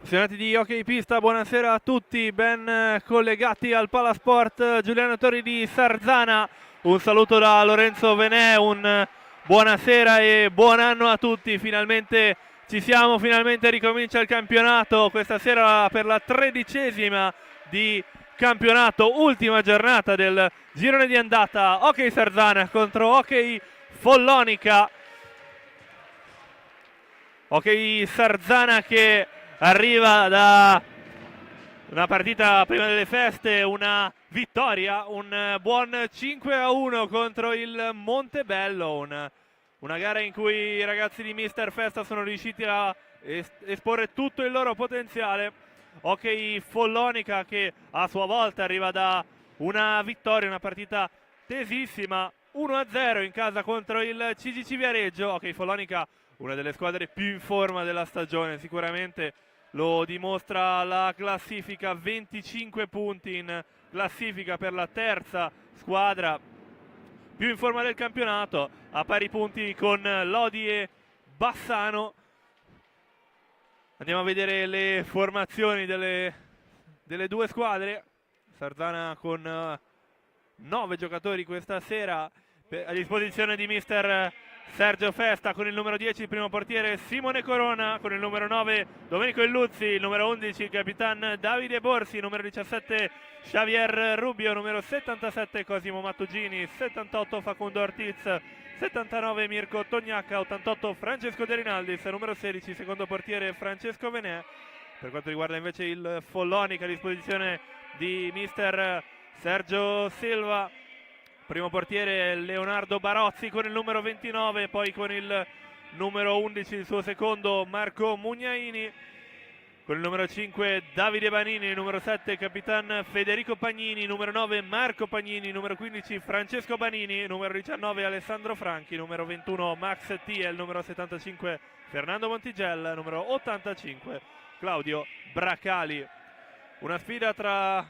Appassionati di hockey pista, buonasera a tutti, ben collegati al Palasport Giuliano Tori di Sarzana. Un saluto da Lorenzo Venè, un buonasera e buon anno a tutti. Finalmente ci siamo, finalmente ricomincia il campionato questa sera per la 13ª di campionato, ultima giornata del girone di andata. Hockey Sarzana contro Hockey Follonica. Hockey Sarzana che arriva da una partita prima delle feste, una vittoria, un buon 5-1 contro il Montebello, una gara in cui i ragazzi di Mister Festa sono riusciti a esporre tutto il loro potenziale. Hockey Follonica che a sua volta arriva da una vittoria, una partita tesissima, 1-0 in casa contro il CGC Viareggio. Hockey Follonica, una delle squadre più in forma della stagione, sicuramente lo dimostra la classifica, 25 punti in classifica per la terza squadra più in forma del campionato, a pari punti con Lodi e Bassano. Andiamo a vedere le formazioni delle due squadre. Sarzana con 9 giocatori questa sera a disposizione di mister Sergio Festa, con il numero 10 il primo portiere Simone Corona, con il numero 9 Domenico Illuzzi, il numero 11 il capitan Davide Borsi, numero 17 Xavier Rubio, numero 77 Cosimo Mattugini, 78 Facundo Ortiz, 79 Mirko Tognacca, 88 Francesco De Rinaldis, numero 16 secondo portiere Francesco Venè. Per quanto riguarda invece il Follonica, a disposizione di mister Sergio Silva, primo portiere Leonardo Barozzi con il numero 29, poi con il numero 11 il suo secondo Marco Mugnaini, con il numero 5 Davide Banini, numero 7 capitan Federico Pagnini, numero 9 Marco Pagnini, numero 15 Francesco Banini, numero 19 Alessandro Franchi, numero 21 Max Tiel, numero 75 Fernando Montigel, numero 85 Claudio Bracali. Una sfida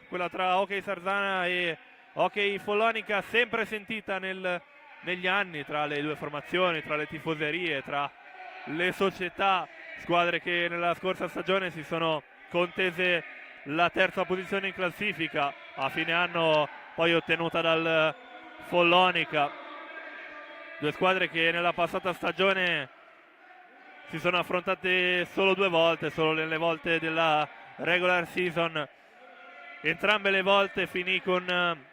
quella tra Hockey Sarzana e Hockey Follonica, sempre sentita negli anni, tra le due formazioni, tra le tifoserie, tra le società, squadre che nella scorsa stagione si sono contese la terza posizione in classifica, a fine anno poi ottenuta dal Follonica. Due squadre che nella passata stagione si sono affrontate solo due volte, solo nelle volte della regular season. Entrambe le volte finì con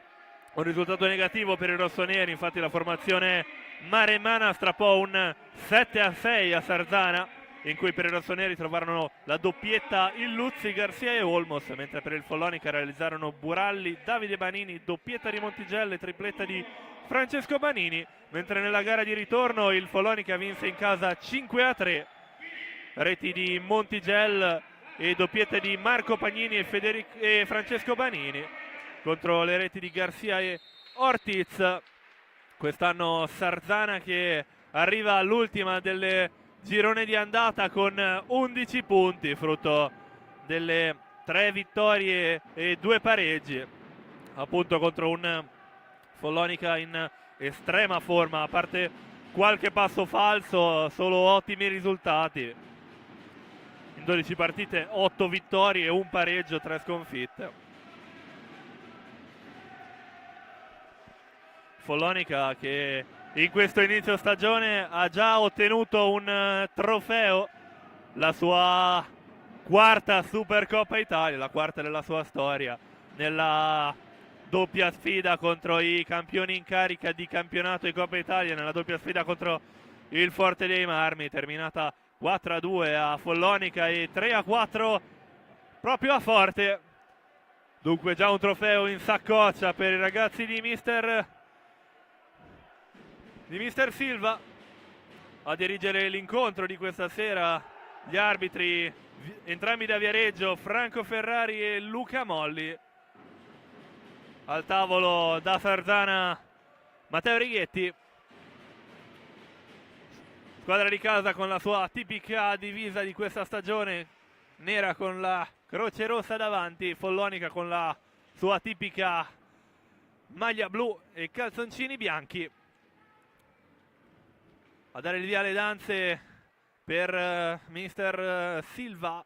un risultato negativo per i rossoneri, infatti la formazione maremmana strappò un 7-6 a Sarzana, in cui per i rossoneri trovarono la doppietta Illuzzi, Garcia e Olmos, mentre per il Follonica realizzarono Buralli, Davide Banini, doppietta di Montigelle, tripletta di Francesco Banini, mentre nella gara di ritorno il Follonica vinse in casa 5-3, reti di Montigel e doppiette di Marco Pagnini e Francesco Banini contro le reti di Garcia e Ortiz. Quest'anno Sarzana che arriva all'ultima del girone di andata con 11 punti, frutto delle 3 vittorie e 2 pareggi, appunto contro un Follonica in estrema forma, a parte qualche passo falso, solo ottimi risultati. In 12 partite 8 vittorie, 1 pareggio, 3 sconfitte. Follonica che in questo inizio stagione ha già ottenuto un trofeo, la sua quarta Supercoppa Italia, la quarta della sua storia, nella doppia sfida contro i campioni in carica di campionato e Coppa Italia, nella doppia sfida contro il Forte dei Marmi, terminata 4-2 a Follonica e 3-4 proprio a Forte. Dunque già un trofeo in saccoccia per i ragazzi di mister Silva. A dirigere l'incontro di questa sera gli arbitri, entrambi da Viareggio, Franco Ferrari e Luca Molli. Al tavolo da Sarzana Matteo Righetti, squadra di casa con la sua tipica divisa di questa stagione, nera con la croce rossa davanti, Follonica con la sua tipica maglia blu e calzoncini bianchi. A dare il via alle danze per mister Silva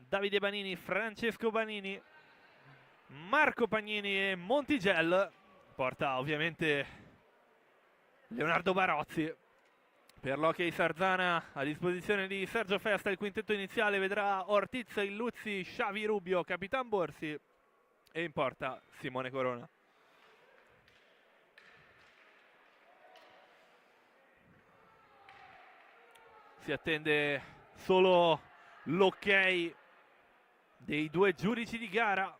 Davide Banini, Francesco Banini, Marco Pagnini e Montigel. Porta ovviamente Leonardo Barozzi. Per l'Hockey Sarzana a disposizione di Sergio Festa il quintetto iniziale vedrà Ortiz, Illuzzi, Xavi Rubio, Capitan Borsi e in porta Simone Corona. Si attende solo l'ok dei due giudici di gara.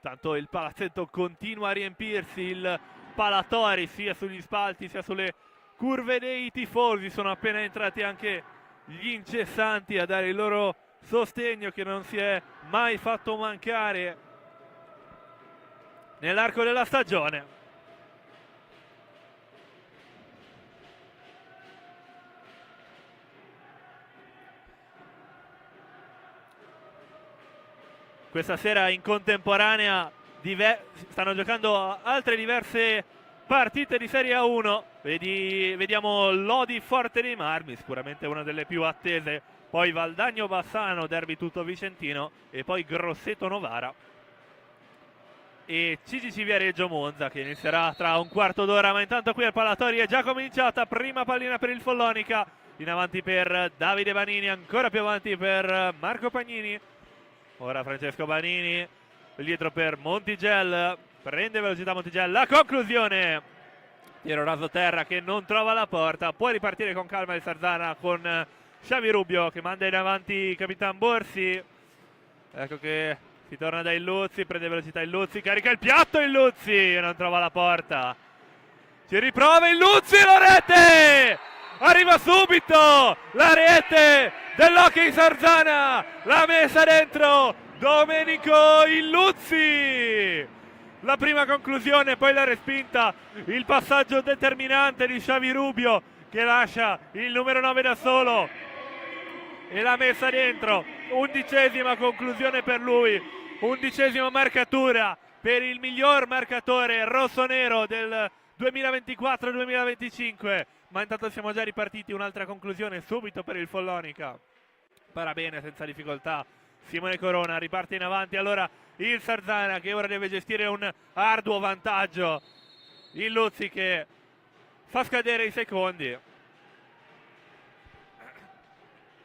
Tanto il palazzetto continua a riempirsi, il Palatori sia sugli spalti sia sulle curve dei tifosi. Sono appena entrati anche gli incessanti a dare il loro sostegno che non si è mai fatto mancare nell'arco della stagione. Questa sera in contemporanea stanno giocando altre diverse partite di Serie A1. Vediamo Lodi Forte dei Marmi, sicuramente una delle più attese. Poi Valdagno Bassano, derby tutto vicentino. E poi Grosseto Novara. E CGC Viareggio Monza che inizierà tra un quarto d'ora. Ma intanto qui al Palatori è già cominciata. Prima pallina per il Follonica. In avanti per Davide Banini, ancora più avanti per Marco Pagnini. Ora Francesco Banini, dietro per Montigel, prende velocità Montigel, la conclusione, tiro raso terra che non trova la porta, può ripartire con calma il Sarzana con Xavi Rubio che manda in avanti Capitan Borsi, ecco che si torna da Illuzzi, prende velocità Illuzzi, carica il piatto Illuzzi, non trova la porta, ci riprova Illuzzi, la rete! Arriva subito la rete dell'Hockey Sarzana, la messa dentro Domenico Illuzzi, la prima conclusione, poi la respinta, il passaggio determinante di Xavi Rubio che lascia il numero 9 da solo e la messa dentro, 11ª conclusione per lui, 11ª marcatura per il miglior marcatore rossonero del 2024-2025. Ma intanto siamo già ripartiti, un'altra conclusione subito per il Follonica. Para bene, senza difficoltà. Simone Corona riparte in avanti, allora il Sarzana che ora deve gestire un arduo vantaggio. Illuzzi che fa scadere i secondi.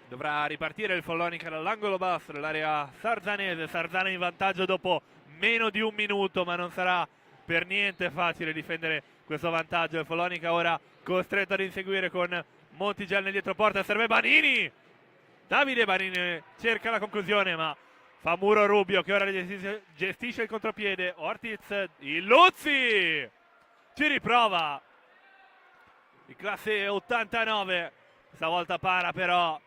Dovrà ripartire il Follonica dall'angolo basso dell'area sarzanese. Sarzana in vantaggio dopo meno di un minuto, ma non sarà per niente facile difendere questo vantaggio. Il Follonica ora costretto ad inseguire con Montigel nel dietroporta, serve Banini, Davide Banini cerca la conclusione ma fa muro Rubio che ora gestisce il contropiede. Ortiz, Illuzzi ci riprova in classe 89, stavolta para però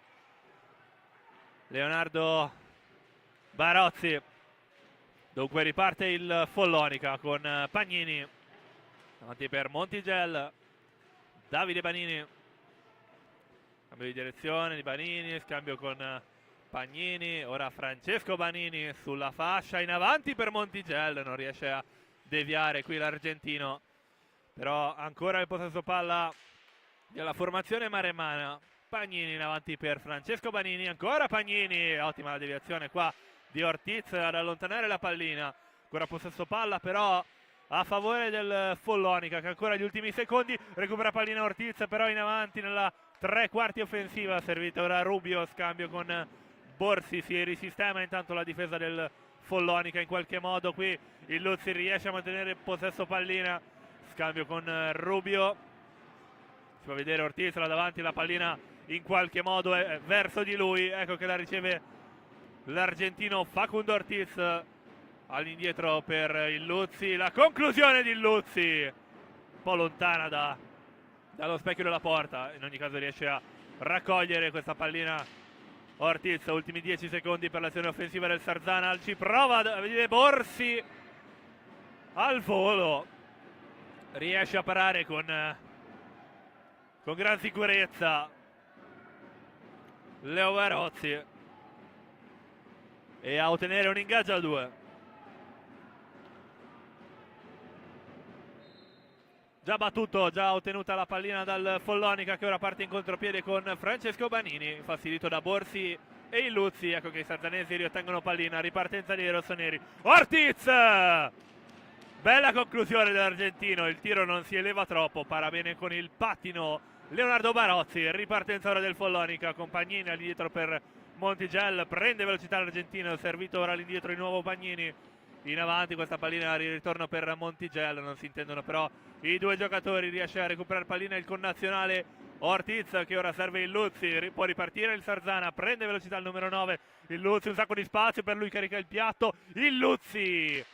Leonardo Barozzi. Dunque riparte il Follonica con Pagnini avanti per Montigel, Davide Banini, cambio di direzione di Banini, scambio con Pagnini, ora Francesco Banini sulla fascia in avanti per Montigel, non riesce a deviare qui l'argentino, però ancora il possesso palla della formazione maremmana. Pagnini in avanti per Francesco Banini, ancora Pagnini, ottima la deviazione qua di Ortiz ad allontanare la pallina, ancora possesso palla però a favore del Follonica che ancora gli ultimi secondi recupera pallina Ortiz, però in avanti nella tre quarti offensiva, servita ora Rubio, scambio con Borsi, si risistema intanto la difesa del Follonica in qualche modo qui Illuzzi riesce a mantenere il possesso pallina, scambio con Rubio, si fa vedere Ortiz là davanti, la pallina in qualche modo è verso di lui, ecco che la riceve l'argentino Facundo Ortiz, all'indietro per Illuzzi, la conclusione di Illuzzi un po' lontana dallo specchio della porta, in ogni caso riesce a raccogliere questa pallina Ortiz. Ultimi 10 secondi per l'azione offensiva del Sarzana, ci prova a vedere Borsi al volo, riesce a parare con gran sicurezza Leo Barozzi e a ottenere un ingaggio a 2. già battuto, già ottenuta la pallina dal Follonica, che ora parte in contropiede con Francesco Banini, infastidito da Borsi e Illuzzi. Ecco che i sarzanesi riottengono pallina, ripartenza dei rossoneri. Ortiz! Bella conclusione dell'argentino, il tiro non si eleva troppo, para bene con il pattino Leonardo Barozzi. Ripartenza ora del Follonica con Pagnini all'indietro per Montigel, prende velocità l'argentino, servito ora all'indietro di nuovo Pagnini. In avanti questa pallina di ritorno per Montigel, non si intendono però i due giocatori, riesce a recuperare pallina il connazionale Ortiz, che ora serve Illuzzi, può ripartire il Sarzana, prende velocità il numero 9, Illuzzi, un sacco di spazio per lui, carica il piatto, Illuzzi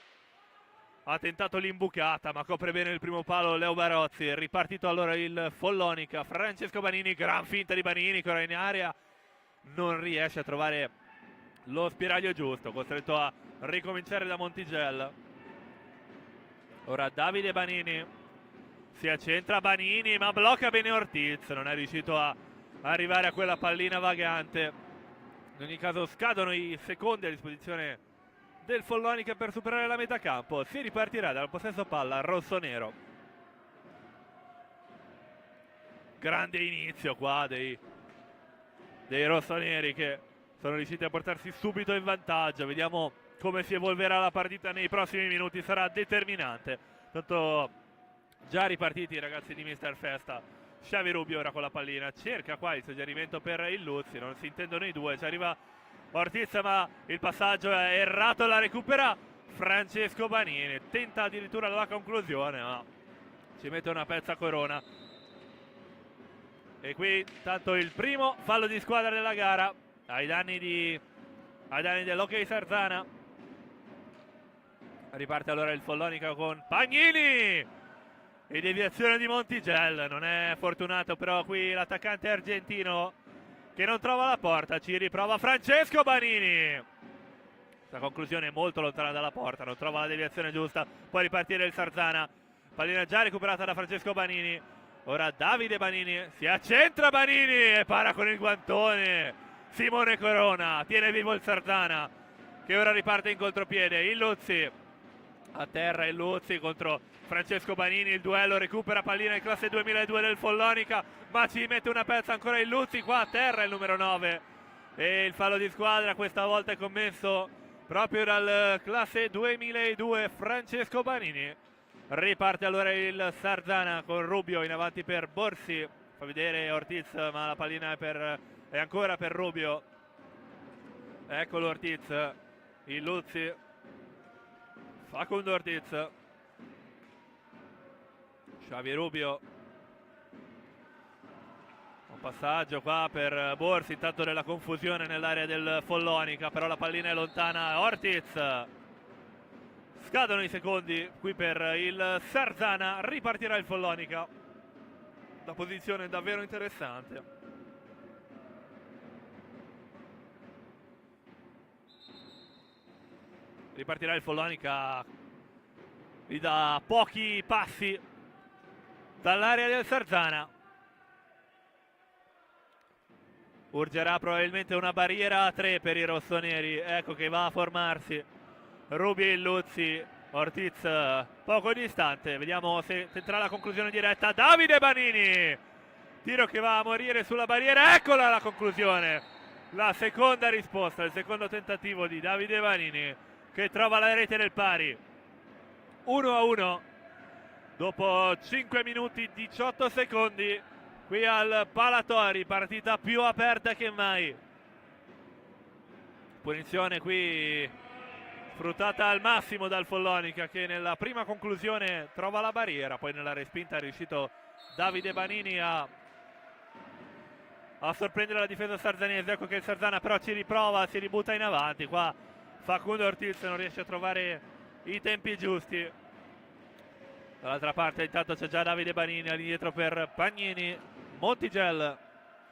ha tentato l'imbucata ma copre bene il primo palo Leo Barozzi. È ripartito allora il Follonica, Francesco Banini, gran finta di Banini che ora in area non riesce a trovare lo spiraglio giusto, costretto a ricominciare da Montigel. Ora Davide Banini, si accentra Banini ma blocca bene Ortiz, non è riuscito a arrivare a quella pallina vagante. In ogni caso scadono i secondi a disposizione del Follonica per superare la metà campo. Si ripartirà dal possesso palla rossonero. Grande inizio qua dei rossoneri, che sono riusciti a portarsi subito in vantaggio. Vediamo come si evolverà la partita nei prossimi minuti, sarà determinante. Tanto già ripartiti i ragazzi di Mister Festa. Xavi Rubio ora con la pallina, cerca qua il suggerimento per Illuzzi, non si intendono i due, ci arriva Ortiz ma il passaggio è errato, la recupera Francesco Banini, tenta addirittura la conclusione ma ci mette una pezza Corona. E qui tanto il primo fallo di squadra della gara ai danni dell'Hockey Sarzana. Riparte allora il Follonica con Pagnini e deviazione di Montigel, non è fortunato però qui l'attaccante argentino, che non trova la porta. Ci riprova Francesco Banini, questa conclusione è molto lontana dalla porta, non trova la deviazione giusta. Può ripartire il Sarzana, pallina già recuperata da Francesco Banini. Ora Davide Banini, si accentra Banini e para con il guantone Simone Corona, tiene vivo il Sarzana, che ora riparte in contropiede. Illuzzi a terra, Illuzzi contro Francesco Banini, il duello, recupera pallina in classe 2002 del Follonica ma ci mette una pezza ancora Illuzzi qua a terra il numero 9, e il fallo di squadra questa volta è commesso proprio dal classe 2002 Francesco Banini. Riparte allora il Sarzana con Rubio in avanti per Borsi, fa vedere Ortiz ma la pallina è ancora per Rubio. Eccolo Ortiz, Illuzzi, Facundo Ortiz, Xavi Rubio, un passaggio qua per Borsi, intanto nella confusione nell'area del Follonica, però la pallina è lontana. Ortiz, scadono i secondi qui per il Sarzana, ripartirà il Follonica, la posizione è davvero interessante. Ripartirà il Follonica da pochi passi dall'area del Sarzana. Urgerà probabilmente una barriera a 3 per i rossoneri, ecco che va a formarsi Rubio e Illuzzi. Ortiz poco distante, vediamo se tenterà la conclusione diretta. Davide Banini, tiro che va a morire sulla barriera, eccola la conclusione, la seconda risposta, il secondo tentativo di Davide Banini, che trova la rete del pari. 1-1 dopo 5 minuti 18 secondi qui al Palatori, partita più aperta che mai. Punizione qui sfruttata al massimo dal Follonica, che nella prima conclusione trova la barriera, poi nella respinta è riuscito Davide Banini a sorprendere la difesa sarzanese. Ecco che il Sarzana però ci riprova, si ributta in avanti, qua Facundo Ortiz non riesce a trovare i tempi giusti. Dall'altra parte intanto c'è già Davide Banini all'indietro per Pagnini. Montigel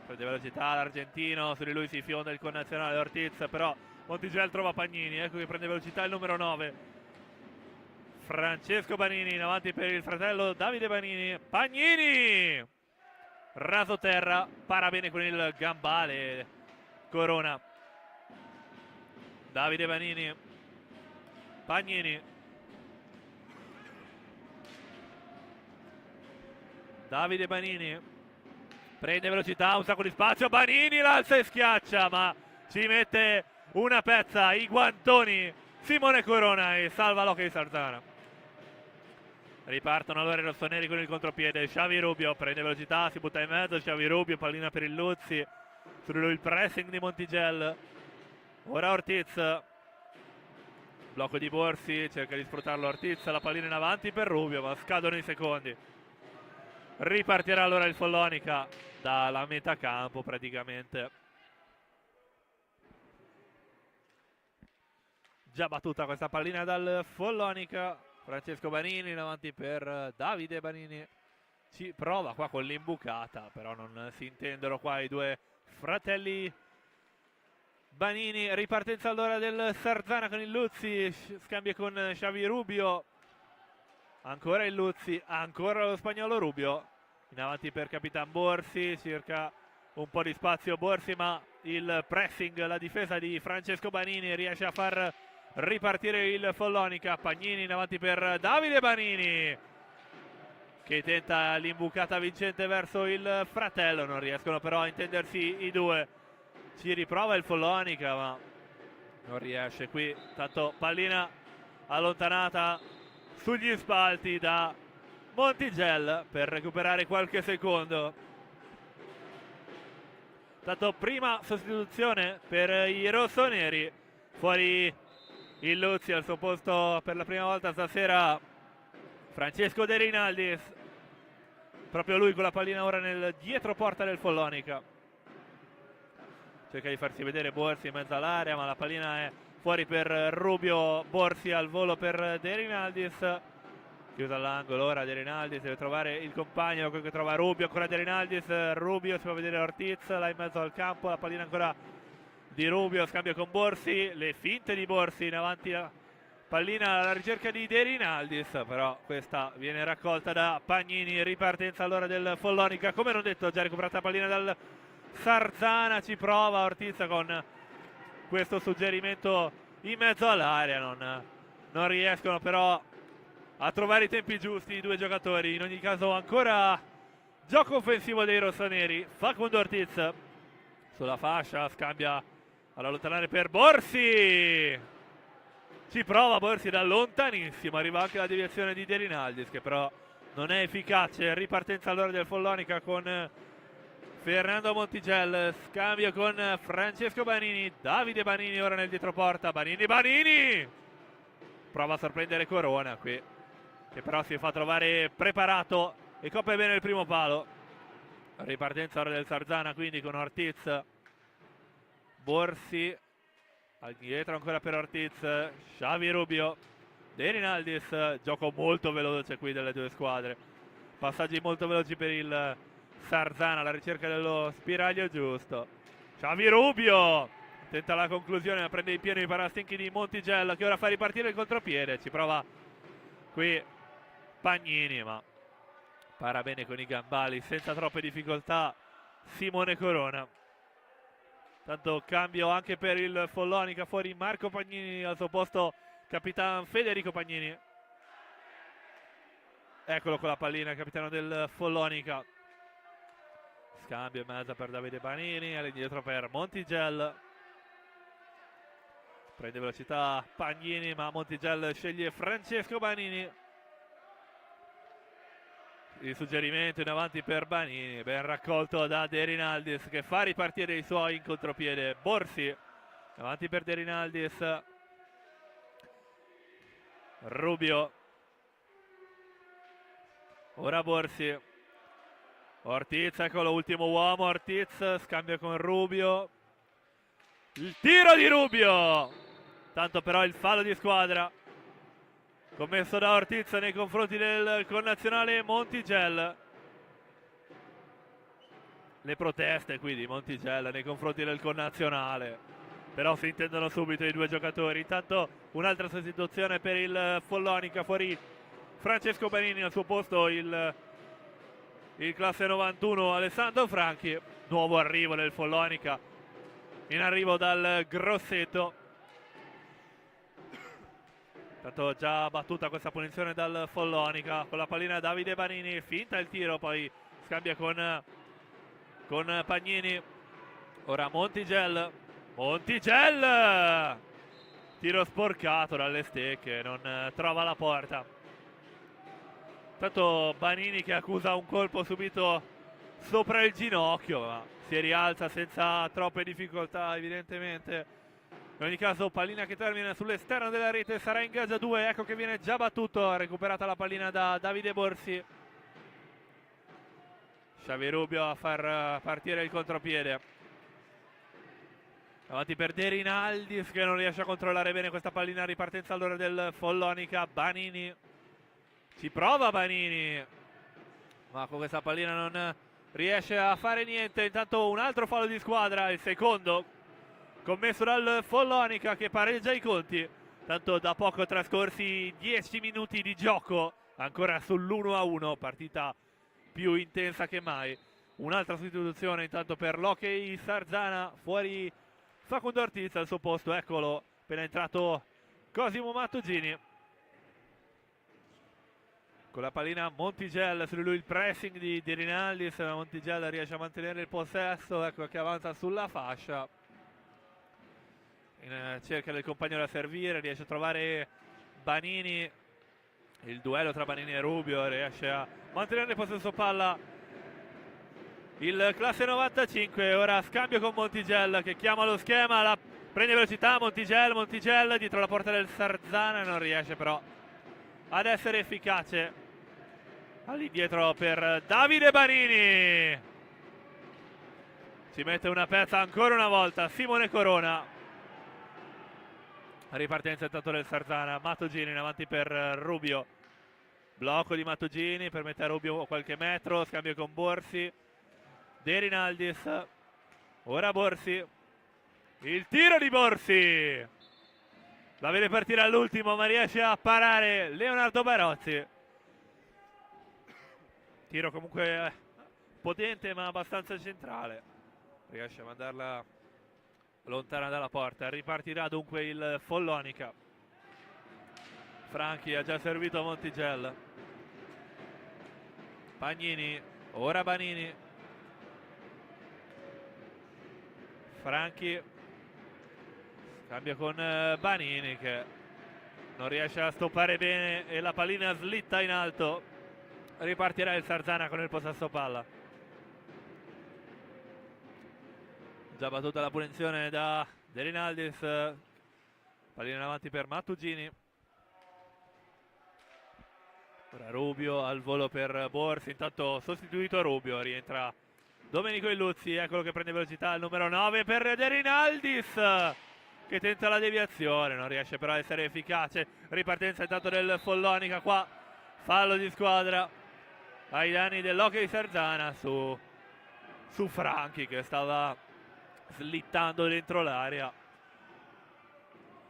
prende velocità l'argentino, su di lui si fionda il connazionale Ortiz, però Montigel trova Pagnini, ecco che prende velocità il numero 9 Francesco Banini, in avanti per il fratello Davide Banini. Pagnini raso terra, para bene con il gambale Corona. Davide Banini, Pagnini, Davide Banini prende velocità, un sacco di spazio, Banini l'alza e schiaccia, ma ci mette una pezza, i guantoni Simone Corona e salva l'Hockey Sarzana. Ripartono allora i rossoneri con il contropiede. Xavi Rubio prende velocità, si butta in mezzo. Xavi Rubio, pallina per il Luzzi. Su lui il pressing di Montigel. Ora Ortiz. Blocco di Borsi, cerca di sfruttarlo Ortiz. La pallina in avanti per Rubio, ma scadono i secondi. Ripartirà allora il Follonica dalla metà campo praticamente. Già battuta questa pallina dal Follonica. Francesco Banini in avanti per Davide Banini, ci prova qua con l'imbucata, però non si intendono qua i due fratelli Banini. Ripartenza allora del Sarzana con il Luzzi, scambia con Xavi Rubio, ancora il Luzzi, ancora lo spagnolo Rubio, in avanti per Capitan Borsi, cerca un po' di spazio Borsi, ma il pressing, la difesa di Francesco Banini riesce a far ripartire il Follonica. Pagnini in avanti per Davide Banini, che tenta l'imbucata vincente verso il fratello, non riescono però a intendersi i due. Ci riprova il Follonica, ma non riesce qui. Tanto pallina allontanata sugli spalti da Montigel per recuperare qualche secondo. Tanto prima sostituzione per i rossoneri, fuori il Luzzi, al suo posto per la prima volta stasera Francesco De Rinaldis, proprio lui con la pallina ora nel dietro porta del Follonica. Cerca di farsi vedere Borsi in mezzo all'area, ma la pallina è fuori per Rubio. Borsi al volo per De Rinaldis, chiusa all'angolo ora De Rinaldis, deve trovare il compagno che trova Rubio, ancora De Rinaldis, Rubio si fa vedere Ortiz là in mezzo al campo, la pallina ancora di Rubio, scambio con Borsi, le finte di Borsi in avanti, la pallina alla ricerca di De Rinaldis, però questa viene raccolta da Pagnini. Ripartenza allora del Follonica, come non detto, già recuperata la pallina dal Sarzana, ci prova Ortiz con questo suggerimento in mezzo all'area, non riescono però a trovare i tempi giusti i due giocatori. In ogni caso ancora gioco offensivo dei rossoneri. Facundo Ortiz sulla fascia, scambia all'allontanare per Borsi, ci prova Borsi da lontanissimo, arriva anche la deviazione di De Rinaldis che però non è efficace. Ripartenza allora del Follonica con Fernando Montigel, scambio con Francesco Banini, Davide Banini ora nel dietroporta, Banini prova a sorprendere Corona qui, che però si fa trovare preparato e copre bene il primo palo. Ripartenza ora del Sarzana quindi con Ortiz, Borsi, dietro ancora per Ortiz, Xavi Rubio, De Rinaldis, gioco molto veloce qui delle due squadre, passaggi molto veloci per il Sarzana alla ricerca dello spiraglio giusto. Xavi Rubio tenta la conclusione, ma prende in pieno i parastinchi di Montigel che ora fa ripartire il contropiede, ci prova qui Pagnini ma para bene con i gambali senza troppe difficoltà Simone Corona. Tanto cambio anche per il Follonica, fuori Marco Pagnini, al suo posto Capitan Federico Pagnini. Eccolo con la pallina il capitano del Follonica. Scambio in mezzo per Davide Banini, all'indietro per Montigel. Prende velocità Pagnini, ma Montigel sceglie Francesco Banini. Il suggerimento in avanti per Banini, ben raccolto da De Rinaldis che fa ripartire i suoi in contropiede. Borsi avanti per De Rinaldis, Rubio, ora Borsi, Ortiz, eccolo ultimo uomo, Ortiz, scambio con Rubio, il tiro di Rubio, tanto però il fallo di squadra commesso da Ortiz nei confronti del connazionale Montigel. Le proteste qui di Montigel nei confronti del connazionale, però si intendono subito i due giocatori. Intanto un'altra sostituzione per il Follonica, fuori Francesco Banini, al suo posto il classe 91 Alessandro Franchi. Nuovo arrivo del Follonica, in arrivo dal Grosseto. Tanto già battuta questa punizione dal Follonica. Con la pallina Davide Banini, finta il tiro, poi scambia con Pagnini. Ora Montigel. Montigel! Tiro sporcato dalle stecche, non trova la porta. Tanto Banini che accusa un colpo subito sopra il ginocchio, ma si rialza senza troppe difficoltà evidentemente. In ogni caso pallina che termina sull'esterno della rete, sarà in gaggia 2, ecco che viene già battuto, recuperata la pallina da Davide Borsi. Xavi Rubio a far partire il contropiede. Avanti per De Rinaldis che non riesce a controllare bene questa pallina, ripartenza allora del Follonica. Banini, ci prova Banini, ma con questa pallina non riesce a fare niente. Intanto un altro fallo di squadra, il secondo commesso dal Follonica che pareggia i conti. Tanto da poco trascorsi 10 minuti di gioco, ancora sull'1-1, partita più intensa che mai. Un'altra sostituzione intanto per l'Hockey Sarzana, fuori Facundo Ortiz al suo posto, eccolo, appena entrato Cosimo Mattugini. Con la pallina Montigel, su lui il pressing di Rinaldis, Montigel riesce a mantenere il possesso, ecco che avanza sulla fascia. In cerca del compagno da servire, riesce a trovare Banini, il duello tra Banini e Rubio, riesce a mantenere il possesso palla il classe 95. Ora scambio con Montigel che chiama lo schema, la prende velocità Montigel dietro la porta del Sarzana, non riesce però ad essere efficace. All'indietro per Davide Banini, ci mette una pezza ancora una volta Simone Corona. Ripartenza intanto del Sarzana, Mattugini in avanti per Rubio, blocco di Mattugini, permette a Rubio qualche metro, scambio con Borsi. De Rinaldis, ora Borsi, il tiro di Borsi, la vede partire all'ultimo ma riesce a parare Leonardo Barozzi. Tiro comunque potente ma abbastanza centrale, riesce a mandarla lontana dalla porta. Ripartirà dunque il Follonica. Franchi ha già servito Montigel. Pagnini, ora Banini. Franchi cambia con Banini che non riesce a stoppare bene e la pallina slitta in alto. Ripartirà il Sarzana con il possesso palla. Già battuta la punizione da De Rinaldis, pallina in avanti per Mattugini. Ora Rubio al volo per Borsi, intanto sostituito Rubio, rientra Domenico Illuzzi, eccolo che prende velocità il numero 9 per De Rinaldis che tenta la deviazione, non riesce però a essere efficace. Ripartenza intanto del Follonica, qua fallo di squadra ai danni dell'Hockey Sarzana su Franchi che stava slittando dentro l'area.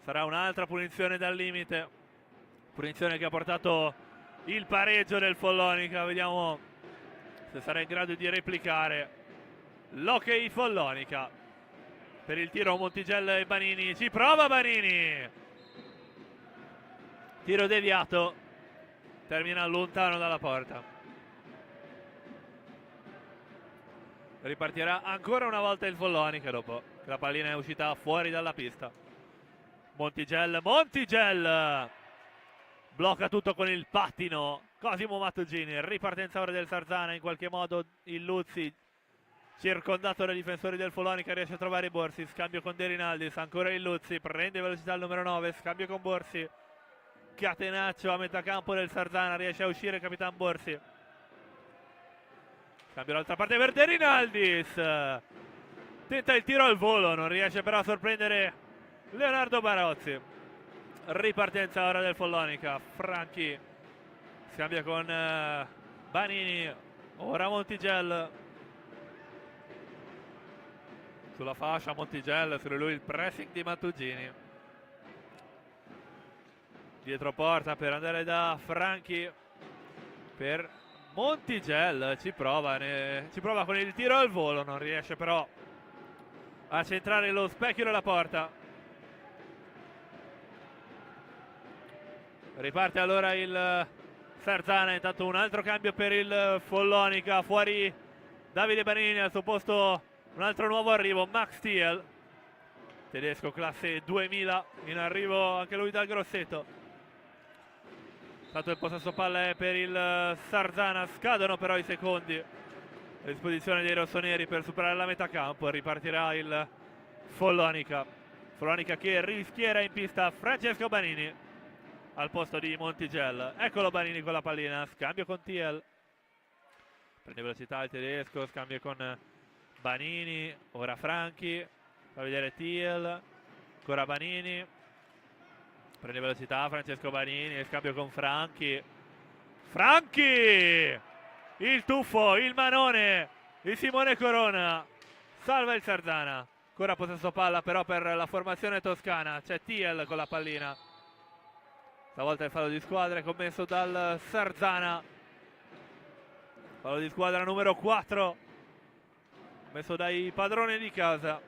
Sarà un'altra punizione dal limite, punizione che ha portato il pareggio del Follonica. Vediamo se sarà in grado di replicare l'Hockey Follonica. Per il tiro Montigel e Banini, ci prova Banini, tiro deviato, termina lontano dalla porta. Ripartirà ancora una volta il Follonica dopo che la pallina è uscita fuori dalla pista. Montigel blocca tutto con il pattino Cosimo Mattugini. Ripartenza ora del Sarzana, in qualche modo Illuzzi circondato dai difensori del Follonica riesce a trovare Borsi, scambio con De Rinaldis, ancora Illuzzi, prende velocità il numero 9, scambio con Borsi, catenaccio a metà campo del Sarzana, riesce a uscire il Capitan Borsi. Cambio dall'altra parte per De Rinaldis, tenta il tiro al volo, non riesce però a sorprendere Leonardo Barozzi. Ripartenza ora del Follonica, Franchi scambia con Banini, ora Montigel sulla fascia, Montigel, su lui il pressing di Mattugini, dietro porta per andare da Franchi per Montigel, ci prova con il tiro al volo, non riesce però a centrare lo specchio della porta. Riparte allora il Sarzana, intanto un altro cambio per il Follonica, fuori Davide Banini, al suo posto un altro nuovo arrivo, Max Thiel, tedesco classe 2000, in arrivo anche lui dal Grosseto. Tanto il possesso palla è per il Sarzana, scadono però i secondi a disposizione dei rossoneri per superare la metà campo. Ripartirà il Follonica che rischierà in pista Francesco Banini al posto di Montigel. Eccolo Banini con la pallina, scambio con Thiel, prende velocità il tedesco, scambio con Banini, ora Franchi, fa vedere Thiel, ancora Banini, prende velocità Francesco Banini, scambio con Franchi, il tuffo, il manone di Simone Corona, salva il Sarzana. Ancora possesso palla però per la formazione toscana, c'è Thiel con la pallina, stavolta il fallo di squadra è commesso dal Sarzana, fallo di squadra numero 4 messo dai padroni di casa,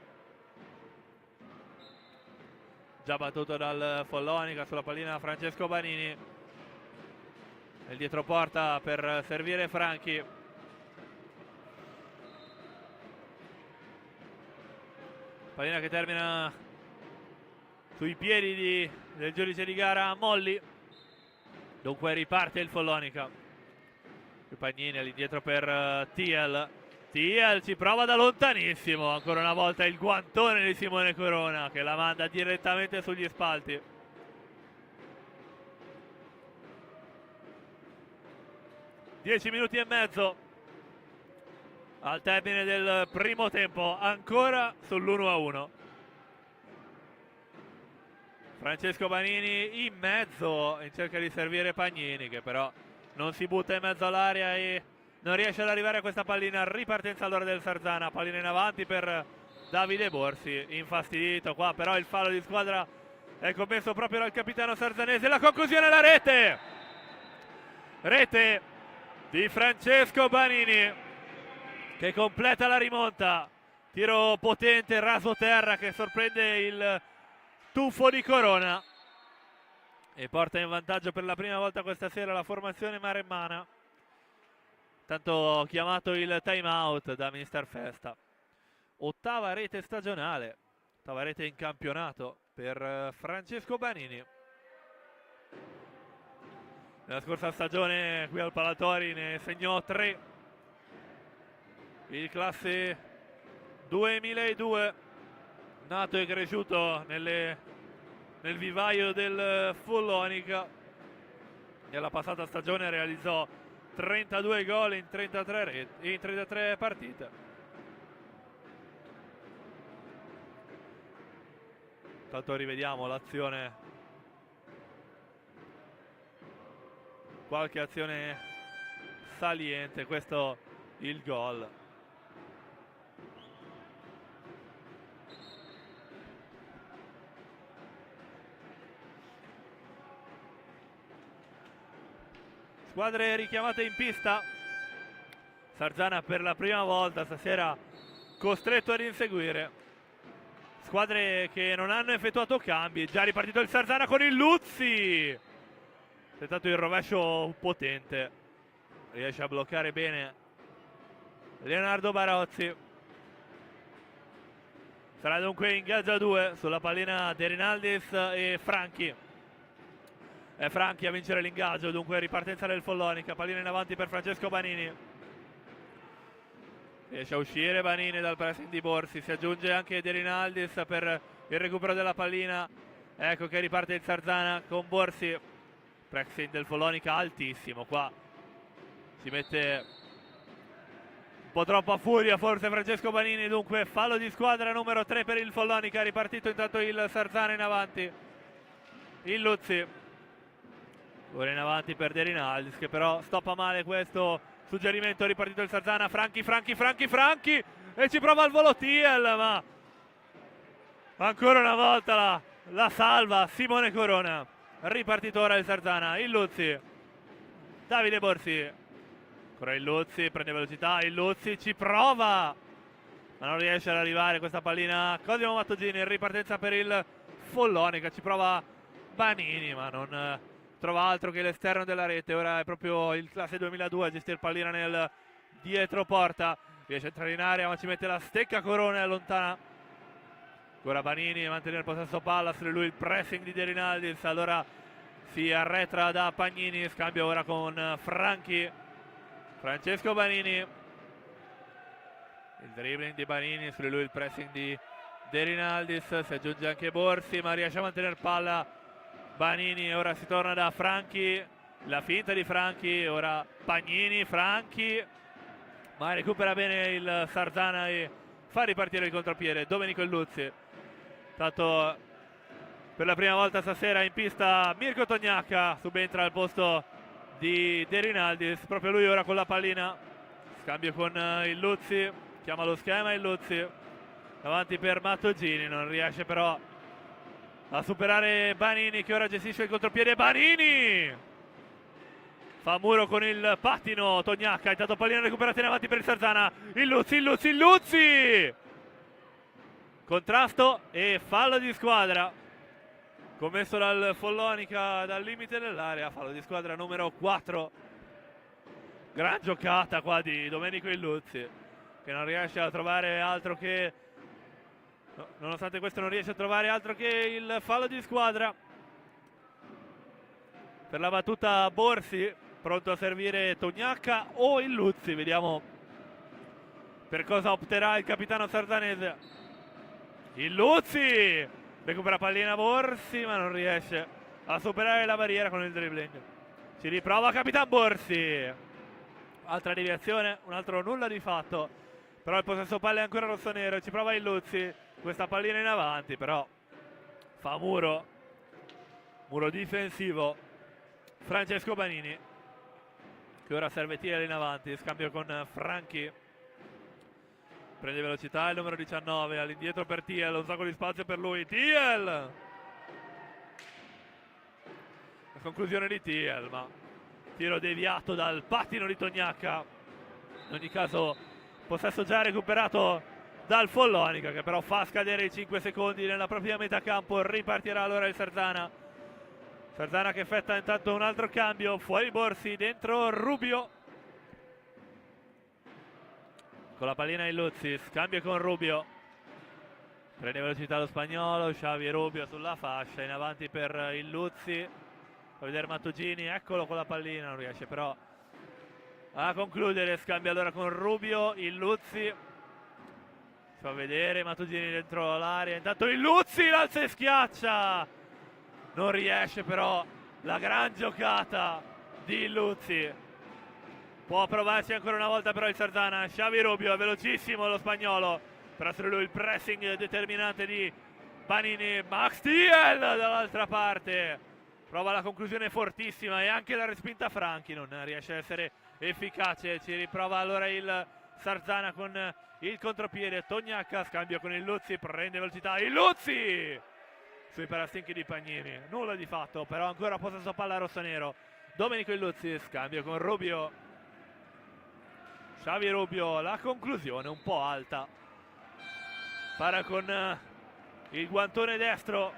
già battuto dal Follonica. Sulla pallina Francesco Banini, il dietroporta per servire Franchi, pallina che termina sui piedi del giudice di gara Molli. Dunque riparte il Follonica, Pagnini all'indietro per Thiel ci prova da lontanissimo, ancora una volta il guantone di Simone Corona che la manda direttamente sugli spalti. Dieci minuti e mezzo al termine del primo tempo, ancora sull'1-1. Francesco Banini in mezzo in cerca di servire Pagnini, che però non si butta in mezzo all'area e non riesce ad arrivare a questa pallina. Ripartenza allora del Sarzana, pallina in avanti per Davide Borsi, infastidito qua, però il fallo di squadra è commesso proprio dal capitano sarzanese. La conclusione alla rete di Francesco Banini che completa la rimonta, tiro potente, raso terra che sorprende il tuffo di Corona e porta in vantaggio per la prima volta questa sera la formazione maremmana. Tanto chiamato il time out da Mister Festa. Ottava rete stagionale, ottava rete in campionato per Francesco Banini. Nella scorsa stagione qui al Palatori ne segnò 3. Il classe 2002, nato e cresciuto nel vivaio del Follonica. Nella passata stagione realizzò 32 gol in 33 partite. Tanto rivediamo l'azione, qualche azione saliente, questo il gol. Squadre richiamate in pista. Sarzana per la prima volta stasera costretto ad inseguire. Squadre che non hanno effettuato cambi. Già ripartito il Sarzana con il Luzzi. È stato il rovescio potente. Riesce a bloccare bene Leonardo Barozzi. Sarà dunque in gaggio a 2 sulla pallina De Rinaldis e Franchi. È Franchi a vincere l'ingaggio, dunque ripartenza del Follonica, pallina in avanti per Francesco Banini. Riesce a uscire Banini dal pressing di Borsi, si aggiunge anche De Rinaldis per il recupero della pallina. Ecco che riparte il Sarzana con Borsi. Pressing del Follonica altissimo, qua si mette un po' troppo a furia forse Francesco Banini, dunque fallo di squadra numero 3 per il Follonica. Ripartito intanto il Sarzana in avanti, il Luzzi. Ora in avanti per De Rinaldis che però stoppa male questo suggerimento. Ripartito il Sarzana, Franchi e ci prova al volo Thiel, ma ancora una volta la salva Simone Corona. Ripartito ora il Sarzana, il Luzzi, Davide Borsi, ancora il Luzzi, prende velocità, il Luzzi ci prova ma non riesce ad arrivare questa pallina a Cosimo Mattugini. Ripartenza per il Follonica, ci prova Banini ma non trova altro che l'esterno della rete. Ora è proprio il classe 2002 a gestire il pallina nel dietro porta, riesce a entrare in area ma ci mette la stecca Corona e allontana ancora Banini a mantenere il possesso palla. Su lui il pressing di De Rinaldis, allora si arretra da Pagnini, scambio ora con Franchi, Francesco Banini, il dribbling di Banini, su lui il pressing di De Rinaldis, si aggiunge anche Borsi ma riesce a mantenere palla Banini. Ora si torna da Franchi, la finta di Franchi, ora Pagnini, Franchi, ma recupera bene il Sarzana e fa ripartire il contropiede Domenico Illuzzi. Tanto per la prima volta stasera in pista Mirko Tognacca, subentra al posto di De Rinaldis, proprio lui ora con la pallina, scambio con Illuzzi, chiama lo schema Illuzzi, davanti per Mattogini, non riesce però a superare Banini che ora gestisce il contropiede. Banini fa muro con il pattino Tognacca, intanto pallina recuperata in avanti per il Sarzana. Illuzzi, contrasto e fallo di squadra commesso dal Follonica dal limite dell'area, fallo di squadra numero 4. Gran giocata qua di Domenico Illuzzi che non riesce a trovare altro che, nonostante questo non riesce a trovare altro che il fallo di squadra. Per la battuta Borsi, pronto a servire Tognacca o Illuzzi, vediamo per cosa opterà il capitano sarzanese. Illuzzi recupera pallina Borsi ma non riesce a superare la barriera con il dribbling. Ci riprova Capitan Borsi, altra deviazione, un altro nulla di fatto, però il possesso palla è ancora rossonero. Ci prova Illuzzi, questa pallina in avanti però fa muro difensivo Francesco Banini che ora serve Tiel in avanti, scambio con Franchi, prende velocità il numero 19, all'indietro per Tiel, un sacco di spazio per lui, Tiel, la conclusione di Tiel ma tiro deviato dal pattino di Tognacca. In ogni caso possesso già recuperato dal Follonica che però fa scadere i 5 secondi nella propria metà campo. Ripartirà allora il Sarzana che effetta intanto un altro cambio, fuori Borsi, dentro Rubio con la pallina Illuzzi, scambio con Rubio, prende velocità lo spagnolo, Xavi Rubio sulla fascia, in avanti per Illuzzi, fa vedere Mattugini, eccolo con la pallina, non riesce però a concludere, scambia allora con Rubio, Illuzzi, fa vedere Mattugini dentro l'area, intanto Illuzzi l'alza e schiaccia, non riesce però, la gran giocata di Illuzzi. Può provarci ancora una volta però il Sarzana. Xavi Rubio è velocissimo lo spagnolo, però su lui il pressing determinante di Panini. Max Tiel dall'altra parte prova la conclusione fortissima e anche la respinta Franchi non riesce a essere efficace. Ci riprova allora il Sarzana con il contropiede. Tognacca, scambio con Illuzzi, prende velocità Illuzzi sui parastinchi di Pagnini, nulla di fatto, però ancora possesso palla rossonero. Domenico Illuzzi, scambio con Rubio, Xavi Rubio, la conclusione un po' alta, para con il guantone destro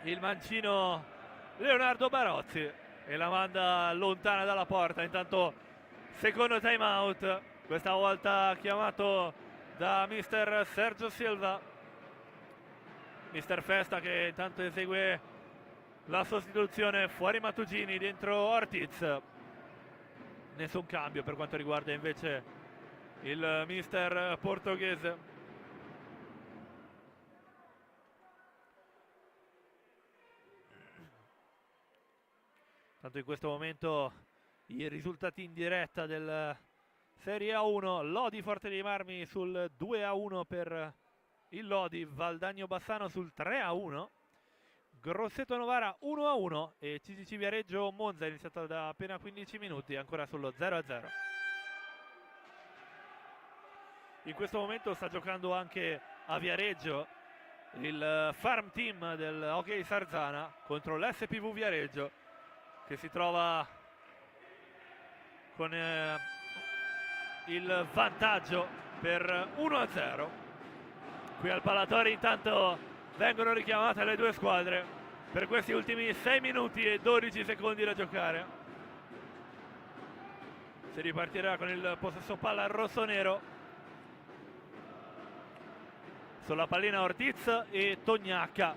il mancino Leonardo Barozzi e la manda lontana dalla porta. Intanto secondo time out, questa volta chiamato da mister Sergio Silva, mister Festa che intanto esegue la sostituzione, fuori Mattugini, dentro Ortiz. Nessun cambio per quanto riguarda invece il mister portoghese. Tanto in questo momento i risultati in diretta del Serie A1, Lodi Forte dei Marmi sul 2-1 per il Lodi, Valdagno Bassano sul 3-1, Grosseto Novara 1-1 e CCC Viareggio Monza è iniziato da appena 15 minuti, ancora sullo 0-0. In questo momento sta giocando anche a Viareggio il farm team del Hockey Sarzana contro l'SPV Viareggio che si trova con il vantaggio per 1-0. Qui al Palatori intanto vengono richiamate le due squadre. per questi ultimi 6 minuti e 12 secondi da giocare. Si ripartirà con il possesso palla rossonero. Sulla pallina Ortiz e Tognacca.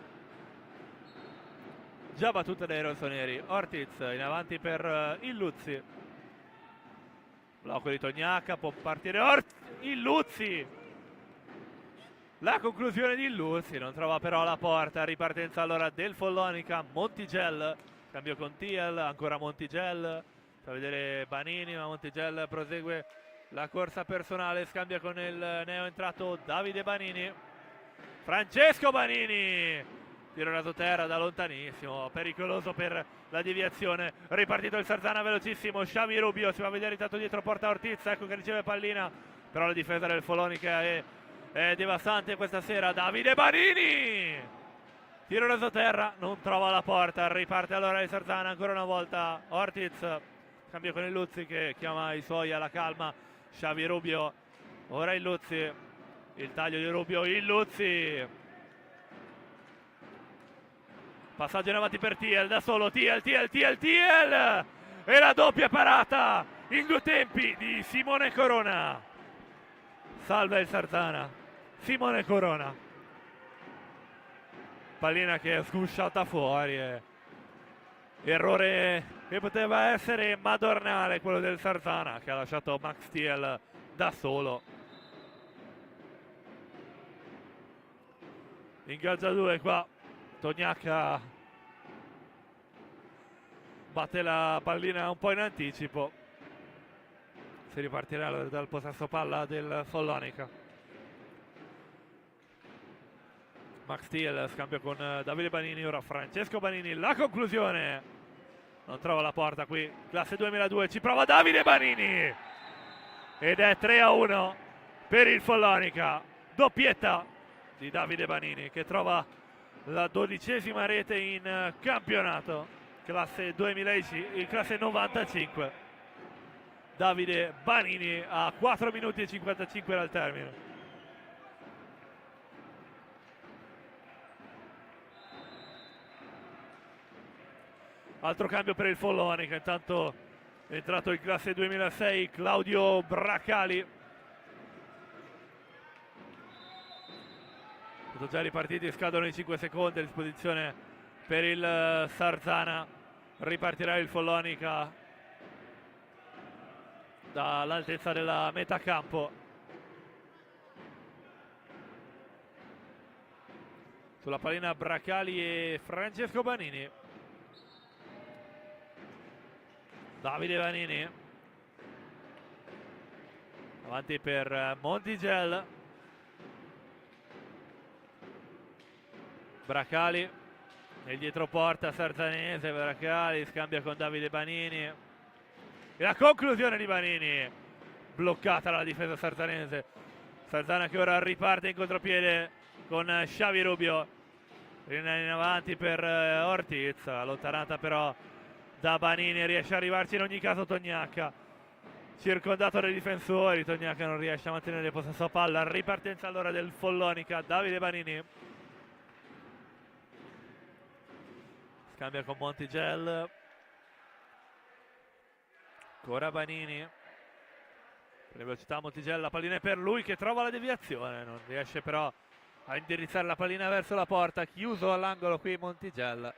Già battuta dai rossoneri. Ortiz in avanti per Illuzzi. Blocco di Tognacca, può partire Illuzzi. La conclusione di Illuzzi, non trova però la porta. Ripartenza allora del Follonica. Montigel, cambio con Tiel, ancora Montigel. Fa vedere Banini, ma Montigel prosegue la corsa personale. Scambia con il neo entrato Davide Banini. Francesco Banini. Tiro raso terra da lontanissimo, pericoloso per la deviazione. Ripartito il Sarzana velocissimo. Xavi Rubio si va a vedere intanto dietro porta Ortiz. Ecco che riceve pallina, però la difesa del Follonica è devastante questa sera. Davide Banini, tiro raso terra, non trova la porta. Riparte allora il Sarzana ancora una volta. Ortiz, cambio con il Luzzi che chiama i suoi alla calma. Xavi Rubio, ora il Luzzi, il taglio di Rubio, il Luzzi. Passaggio in avanti per Tiel, da solo Tiel. E la doppia parata in 2 tempi di Simone Corona. Salva il Sarzana. Simone Corona. Pallina che è sgusciata fuori. Errore che poteva essere madornale, quello del Sarzana, che ha lasciato Max Tiel da solo. Ingaggia 2 qua. Tognacca batte la pallina un po' in anticipo. Si ripartirà dal possesso palla del Follonica. Max Tiel, scambio con Davide Banini, ora Francesco Banini, la conclusione. Non trova la porta qui, classe 2002, ci prova Davide Banini. Ed è 3-1 per il Follonica. Doppietta di Davide Banini che trova la 12ª rete in campionato, classe 2000, classe 95. Davide Banini a 4 minuti e 55 dal termine. Altro cambio per il Follonica, intanto è entrato in classe 2006 Claudio Bracali. Sono già ripartiti, scadono i 5 secondi a disposizione per il Sarzana. Ripartirà il Follonica dall'altezza della metà campo. Sulla pallina Bracali e Francesco Banini. Davide Banini. Avanti per Montigel. Bracali nel dietroporta sarzanese. Bracali scambia con Davide Banini e la conclusione di Banini, bloccata dalla difesa sarzanese. Sarzana che ora riparte in contropiede con Xavi Rubio in avanti per Ortiz, allontanata però da Banini. Riesce a arrivarci in ogni caso Tognacca, circondato dai difensori. Tognacca non riesce a mantenere il possesso palla. Ripartenza allora del Follonica. Davide Banini scambia con Montigel. Ancora Banini. Per velocità Montigel, la pallina è per lui che trova la deviazione. Non riesce però a indirizzare la pallina verso la porta. Chiuso all'angolo qui Montigel.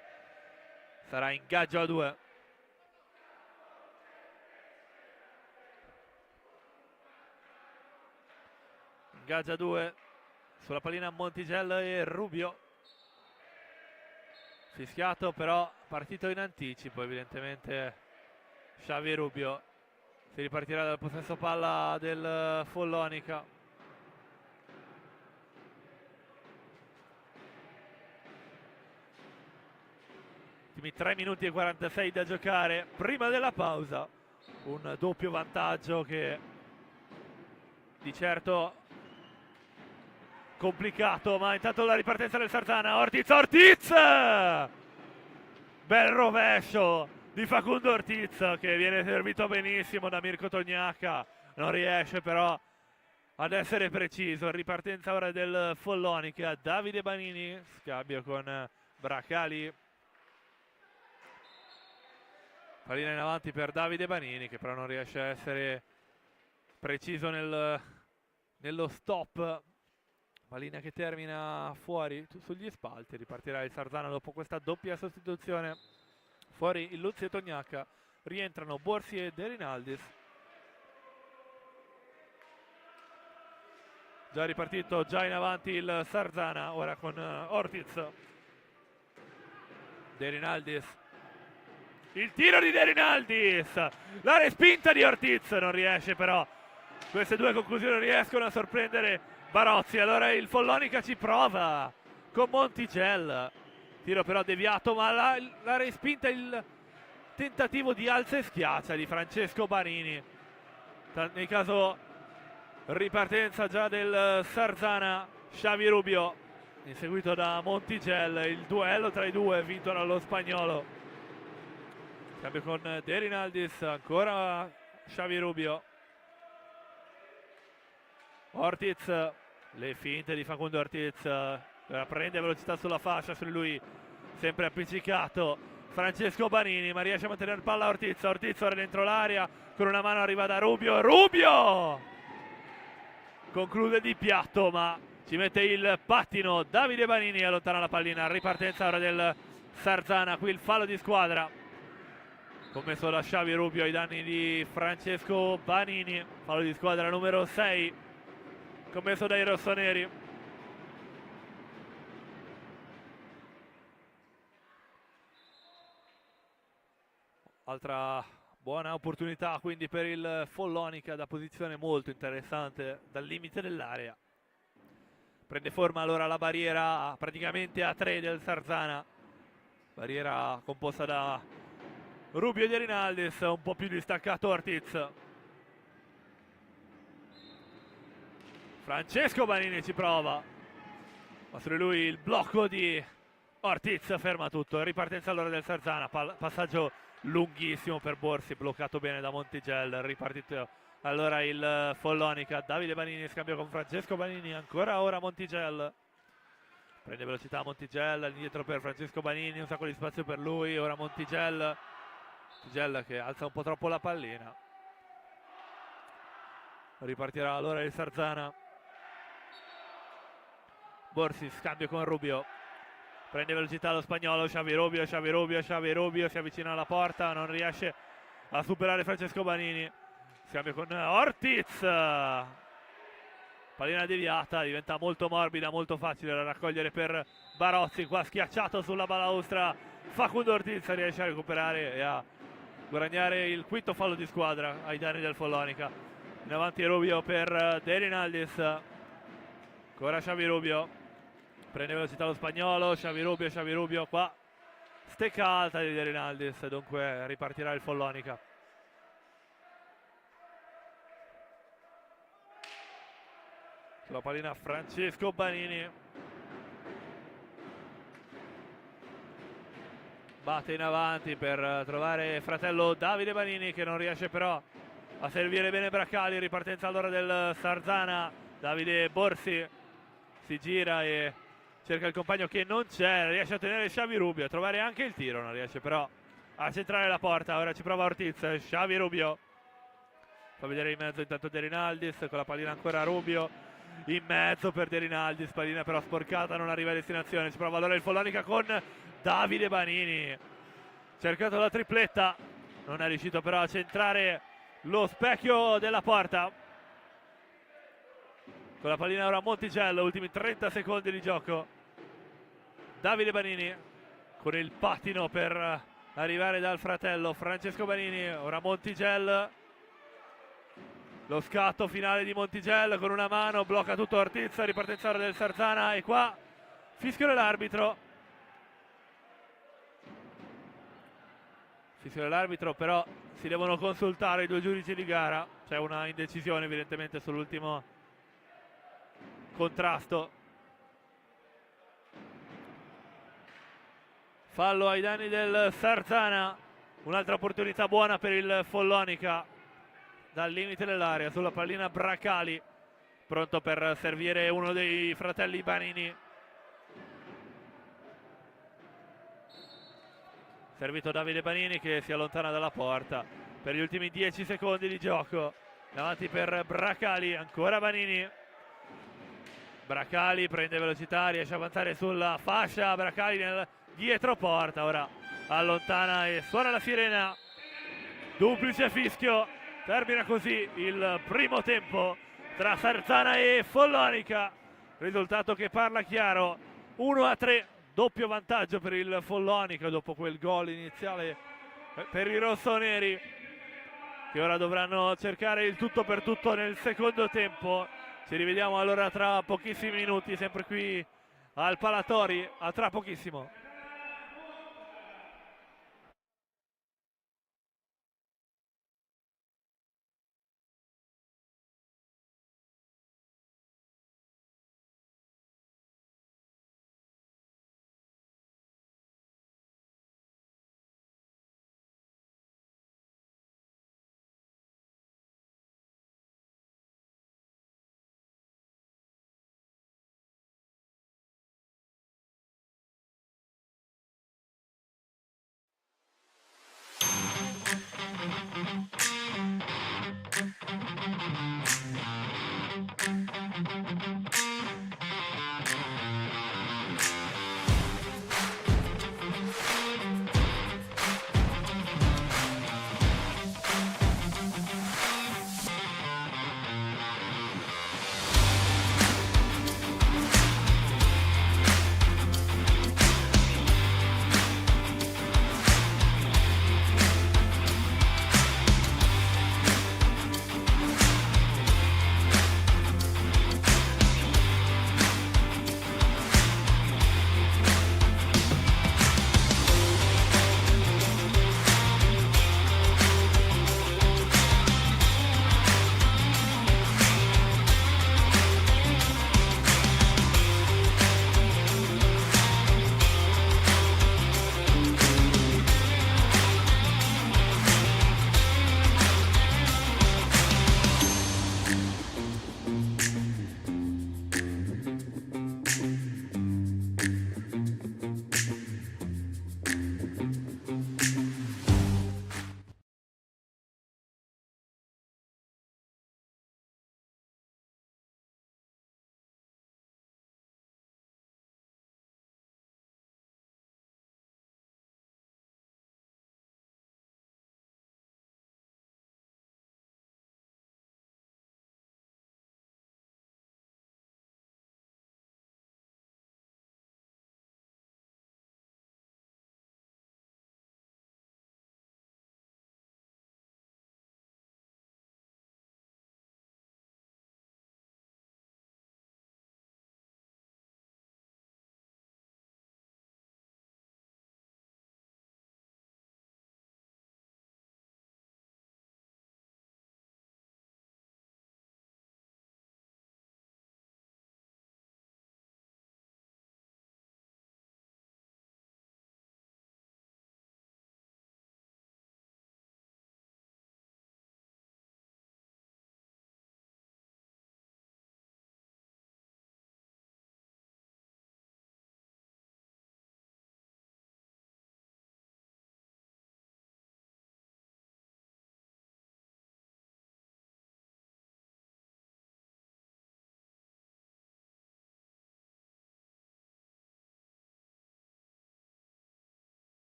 Sarà ingaggio a 2. Ingaggio a 2 sulla pallina Montigel e Rubio. Fischiato però, partito in anticipo evidentemente Xavi Rubio. Si ripartirà dal possesso palla del Follonica. Ultimi 3 minuti e 46 da giocare prima della pausa. Un doppio vantaggio che di certo complicato, ma intanto la ripartenza del Sarzana. Ortiz! Bel rovescio di Facundo Ortiz che viene servito benissimo da Mirko Tognacca. Non riesce però ad essere preciso. Ripartenza ora del Follonica. Davide Banini, scambio con Bracali. Pallina in avanti per Davide Banini, che però non riesce a essere preciso nello stop. Pallina che termina fuori sugli spalti. Ripartirà il Sarzana dopo questa doppia sostituzione. Fuori il Luzzi e Tognacca, rientrano Borsi e De Rinaldis. Già ripartito, già in avanti il Sarzana, ora con Ortiz. De Rinaldis, il tiro di De Rinaldis, la respinta di Ortiz, non riesce però. Queste due conclusioni riescono a sorprendere Barozzi, allora il Follonica ci prova con Montigel. Tiro però deviato, ma la respinta, il tentativo di alza e schiaccia di Francesco Banini. Nel caso ripartenza già del Sarzana, Xavi Rubio inseguito da Montigel, il duello tra i due vinto dallo spagnolo. Cambio con De Rinaldis, ancora Xavi Rubio. Ortiz, le finte di Facundo Ortiz, prende velocità sulla fascia, su lui sempre appiccicato Francesco Banini, ma riesce a mantenere palla Ortiz. Ortiz ora dentro l'area, con una mano arriva da Rubio. Rubio conclude di piatto, ma ci mette il pattino Davide Banini, allontana la pallina. Ripartenza ora del Sarzana, qui il fallo di squadra commesso da Xavi Rubio ai danni di Francesco Banini. Fallo di squadra numero 6 commesso dai rossoneri. Altra buona opportunità quindi per il Follonica, da posizione molto interessante dal limite dell'area. Prende forma allora la barriera praticamente a 3 del Sarzana, barriera composta da Rubio e De Rinaldis, un po' più distaccato Ortiz. Francesco Banini ci prova, ma su lui il blocco di Ortiz ferma tutto. Ripartenza allora del Sarzana, passaggio lunghissimo per Borsi, bloccato bene da Montigel. Ripartito allora il Follonica, Davide Banini scambio con Francesco Banini, ancora ora Montigel. Prende velocità Montigel, all'indietro per Francesco Banini, un sacco di spazio per lui, ora Montigel. Montigel che alza un po' troppo la pallina. Ripartirà allora il Sarzana. Borsi, scambio con Rubio. Prende velocità lo spagnolo, Xavi Rubio si avvicina alla porta, non riesce a superare Francesco Banini. Scambio con Ortiz. Pallina deviata, diventa molto morbida, molto facile da raccogliere per Barozzi. Qua schiacciato sulla balaustra Facundo Ortiz, riesce a recuperare e a guadagnare il quinto fallo di squadra ai danni del Follonica. In avanti Rubio per De Rinaldis. Ancora Xavi Rubio. Prende velocità lo spagnolo, Xavi Rubio qua. Stecca alta di De Rinaldis, dunque ripartirà il Follonica. Sulla pallina Francesco Banini. Batte in avanti per trovare fratello Davide Banini, che non riesce però a servire bene Braccali. Ripartenza allora del Sarzana. Davide Borsi si gira e cerca il compagno che non c'è, riesce a tenere Xavi Rubio, a trovare anche il tiro, non riesce però a centrare la porta. Ora ci prova Ortiz, Xavi Rubio fa vedere in mezzo intanto De Rinaldis, con la pallina ancora Rubio in mezzo per De Rinaldis, pallina però sporcata, non arriva a destinazione. Ci prova allora il Follonica con Davide Banini, cercato la tripletta, non è riuscito però a centrare lo specchio della porta. Con la pallina ora Montigello, ultimi 30 secondi di gioco. Davide Banini con il pattino per arrivare dal fratello Francesco Banini. Ora Montigel, lo scatto finale di Montigel con una mano, blocca tutto Ortiz. Ripartenza ora del Sarzana e qua fischio dell'arbitro. Fischio dell'arbitro, però si devono consultare i due giudici di gara. C'è una indecisione evidentemente sull'ultimo contrasto. Fallo ai danni del Sarzana, un'altra opportunità buona per il Follonica dal limite dell'area. Sulla pallina Braccali, pronto per servire uno dei fratelli Banini. servito Davide Banini che si allontana dalla porta per gli ultimi 10 secondi di gioco, davanti per Bracali, ancora Banini. Bracali prende velocità, riesce a avanzare sulla fascia, Bracali nel dietro porta, ora allontana e suona la sirena, duplice fischio, termina così il primo tempo tra Sarzana e Follonica, risultato che parla chiaro, 1-3, doppio vantaggio per il Follonica dopo quel gol iniziale per i rossoneri, che ora dovranno cercare il tutto per tutto nel secondo tempo. Ci rivediamo allora tra pochissimi minuti, sempre qui al Palatori, a tra pochissimo.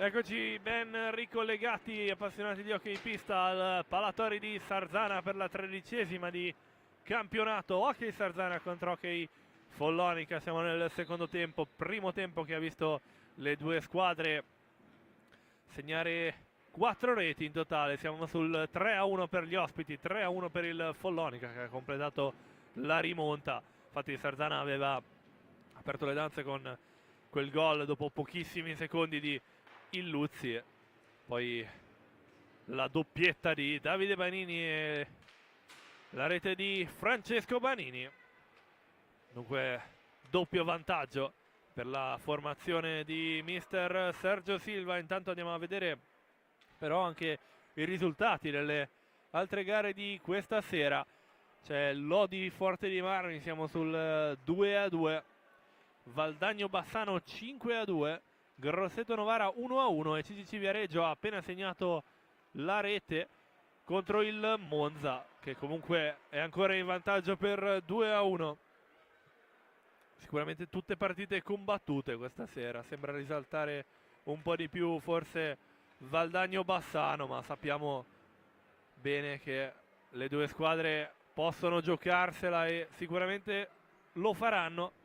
Eccoci ben ricollegati, appassionati di hockey pista, al Palatori di Sarzana per la 13ª di campionato Hockey Sarzana contro Hockey Follonica. Siamo nel secondo tempo, primo tempo che ha visto le due squadre segnare 4 reti in totale. Siamo sul 3-1 per gli ospiti, 3-1 per il Follonica che ha completato la rimonta. Infatti Sarzana aveva aperto le danze con quel gol dopo pochissimi secondi di Illuzzi, poi la doppietta di Davide Banini e la rete di Francesco Banini. Dunque doppio vantaggio per la formazione di mister Sergio Silva. Intanto andiamo a vedere però anche i risultati delle altre gare di questa sera. C'è Lodi Forte di Marmi, siamo sul 2-2, Valdagno Bassano 5-2, Grosseto Novara 1-1 e CCC Viareggio ha appena segnato la rete contro il Monza, che comunque è ancora in vantaggio per 2-1. Sicuramente tutte partite combattute questa sera, sembra risaltare un po' di più forse Valdagno Bassano, ma sappiamo bene che le due squadre possono giocarsela e sicuramente lo faranno.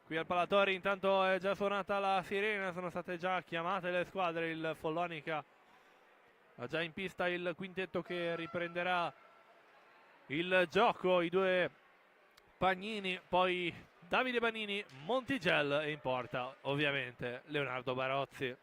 Qui al Palatori intanto è già suonata la sirena, sono state già chiamate le squadre. Il Follonica ha già in pista il quintetto che riprenderà il gioco, i due Pagnini, poi Davide Banini, Montigel e in porta ovviamente Leonardo Barozzi.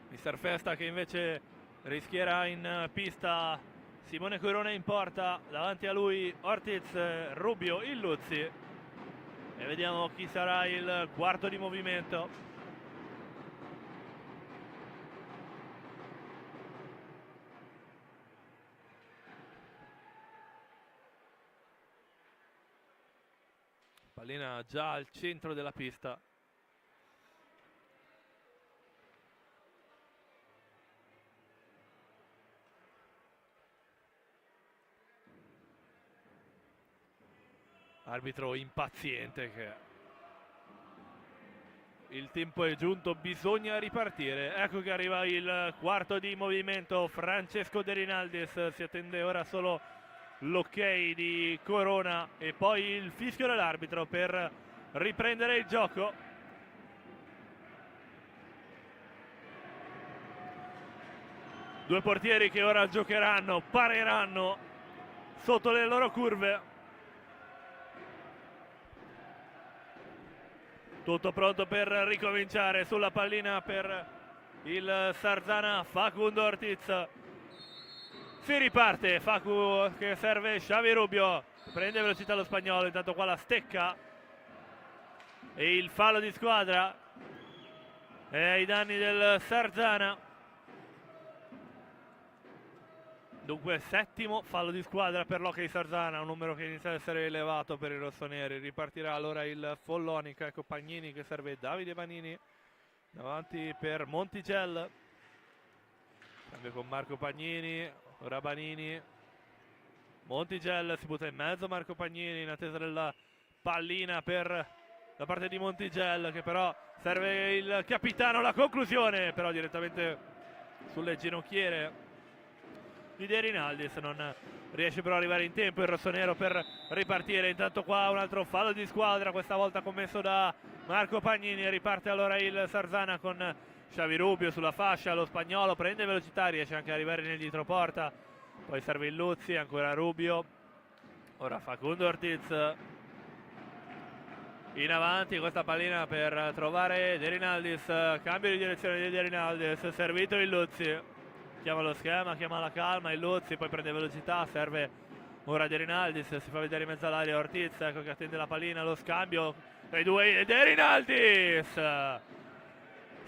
Mister Festa che invece rischierà in pista Simone Corona in porta, davanti a lui Ortiz, Rubio, Illuzzi e vediamo chi sarà il quarto di movimento. Pallina già al centro della pista. Arbitro impaziente che il tempo è giunto, bisogna ripartire. Ecco che arriva il quarto di movimento, Francesco De Rinaldis, si attende ora solo l'ok di Corona e poi il fischio dell'arbitro per riprendere il gioco. Due portieri che ora giocheranno, pareranno sotto le loro curve. Tutto pronto per ricominciare, sulla pallina per il Sarzana Facundo Ortiz. Si riparte, Facu che serve Xavi Rubio, prende velocità lo spagnolo, intanto qua la stecca e il fallo di squadra è ai danni del Sarzana. Dunque settimo fallo di squadra per l'Hockey Sarzana, un numero che inizia ad essere elevato per i rossoneri. Ripartirà allora il Follonica, ecco Pagnini che serve Davide Banini, davanti per Montigel, cambia con Marco Pagnini, ora Banini, Montigel si butta in mezzo Marco Pagnini in attesa della pallina per da parte di Montigel, che però serve il capitano, la conclusione però direttamente sulle ginocchiere di De Rinaldis, non riesce però ad arrivare in tempo il rossonero per ripartire. Intanto qua un altro fallo di squadra, questa volta commesso da Marco Pagnini. Riparte allora il Sarzana con Xavi Rubio sulla fascia, lo spagnolo prende velocità, riesce anche ad arrivare nel dietroporta, poi serve il Luzzi, ancora Rubio, ora Facundo Ortiz in avanti, questa pallina per trovare De Rinaldis, cambio di direzione di De Rinaldis, servito il Luzzi, chiama lo schema, chiama la calma, il Luzzi poi prende velocità, serve ora De Rinaldis, si fa vedere in mezzo all'area Ortiz, ecco che attende la pallina, lo scambio tra i due, De Rinaldis,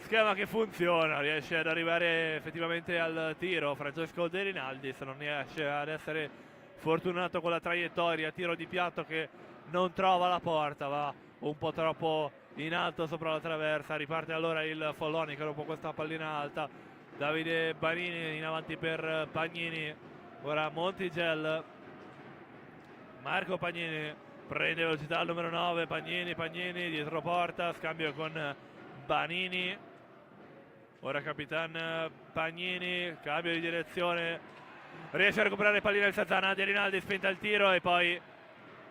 schema che funziona, riesce ad arrivare effettivamente al tiro. Francesco De Rinaldis non riesce ad essere fortunato con la traiettoria, tiro di piatto che non trova la porta, va un po' troppo in alto sopra la traversa. Riparte allora il Follonica dopo questa pallina alta, Davide Banini in avanti per Pagnini, Ora Montigel, Marco Pagnini prende velocità al numero 9, Pagnini dietro porta, scambio con Banini. Ora Capitan Pagnini, cambio di direzione, riesce a recuperare pallina il Sarzana, De Rinaldi spinta il tiro e poi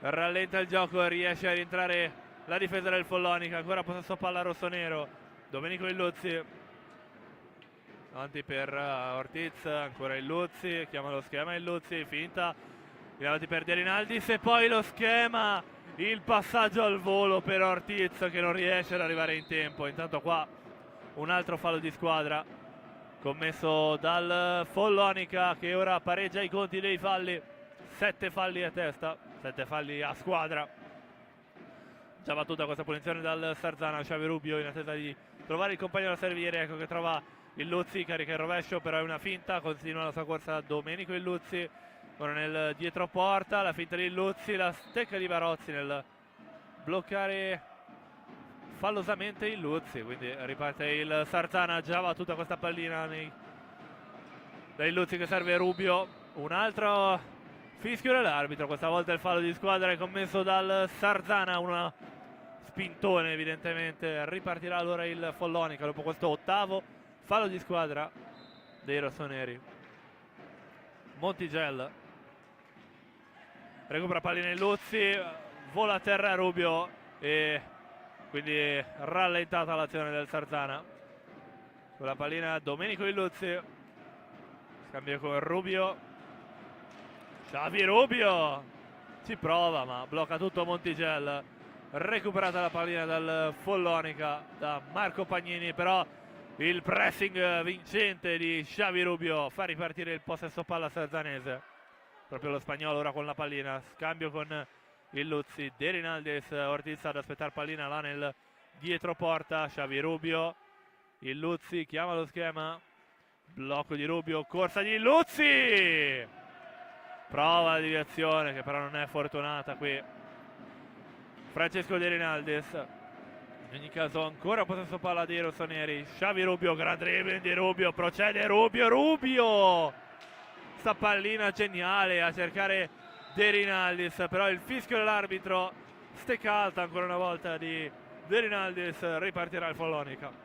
rallenta il gioco, riesce a rientrare la difesa del Follonica. Ancora possesso palla rossonero, Domenico Illuzzi avanti per Ortiz, ancora Illuzzi, chiama lo schema Illuzzi, finta in avanti per De Rinaldis e poi lo schema, il passaggio al volo per Ortiz che non riesce ad arrivare in tempo. Intanto qua un altro fallo di squadra commesso dal Follonica, che ora pareggia i conti dei falli, 7 falli a testa, 7 falli a squadra. Già battuta questa punizione dal Sarzana, Xavi Rubio in attesa di trovare il compagno da servire, ecco che trova Illuzzi, carica il rovescio, però è una finta, continua la sua corsa Domenico Illuzzi, ora nel dietro porta, la finta di Illuzzi, la stecca di Barozzi nel bloccare fallosamente Illuzzi, quindi riparte il Sarzana, già battuta questa pallina da Illuzzi che serve Rubio, un altro fischio dell'arbitro, questa volta il fallo di squadra è commesso dal Sarzana, una spintone evidentemente, ripartirà allora il Follonica dopo questo ottavo fallo di squadra dei rossoneri. Montigel recupera pallina Illuzzi, vola a terra Rubio e quindi rallentata l'azione del Sarzana. Con la pallina Domenico Illuzzi, scambio con Rubio, Xavi Rubio ci prova ma blocca tutto Montigel. Recuperata la pallina dal Follonica da Marco Pagnini, però il pressing vincente di Xavi Rubio fa ripartire il possesso palla sarzanese. Proprio lo spagnolo ora con la pallina, scambio con Illuzzi, De Rinaldis, Ortiz ad aspettare pallina là nel dietro porta, Xavi Rubio, Illuzzi chiama lo schema, blocco di Rubio, corsa di Illuzzi, prova la deviazione che però non è fortunata qui Francesco De Rinaldis. In ogni caso ancora possesso palla dei rossoneri, Xavi Rubio, gran dribbling di Rubio, procede Rubio, sta pallina geniale a cercare De Rinaldis, però il fischio dell'arbitro, stecca alta ancora una volta di De Rinaldis, ripartirà il Follonica.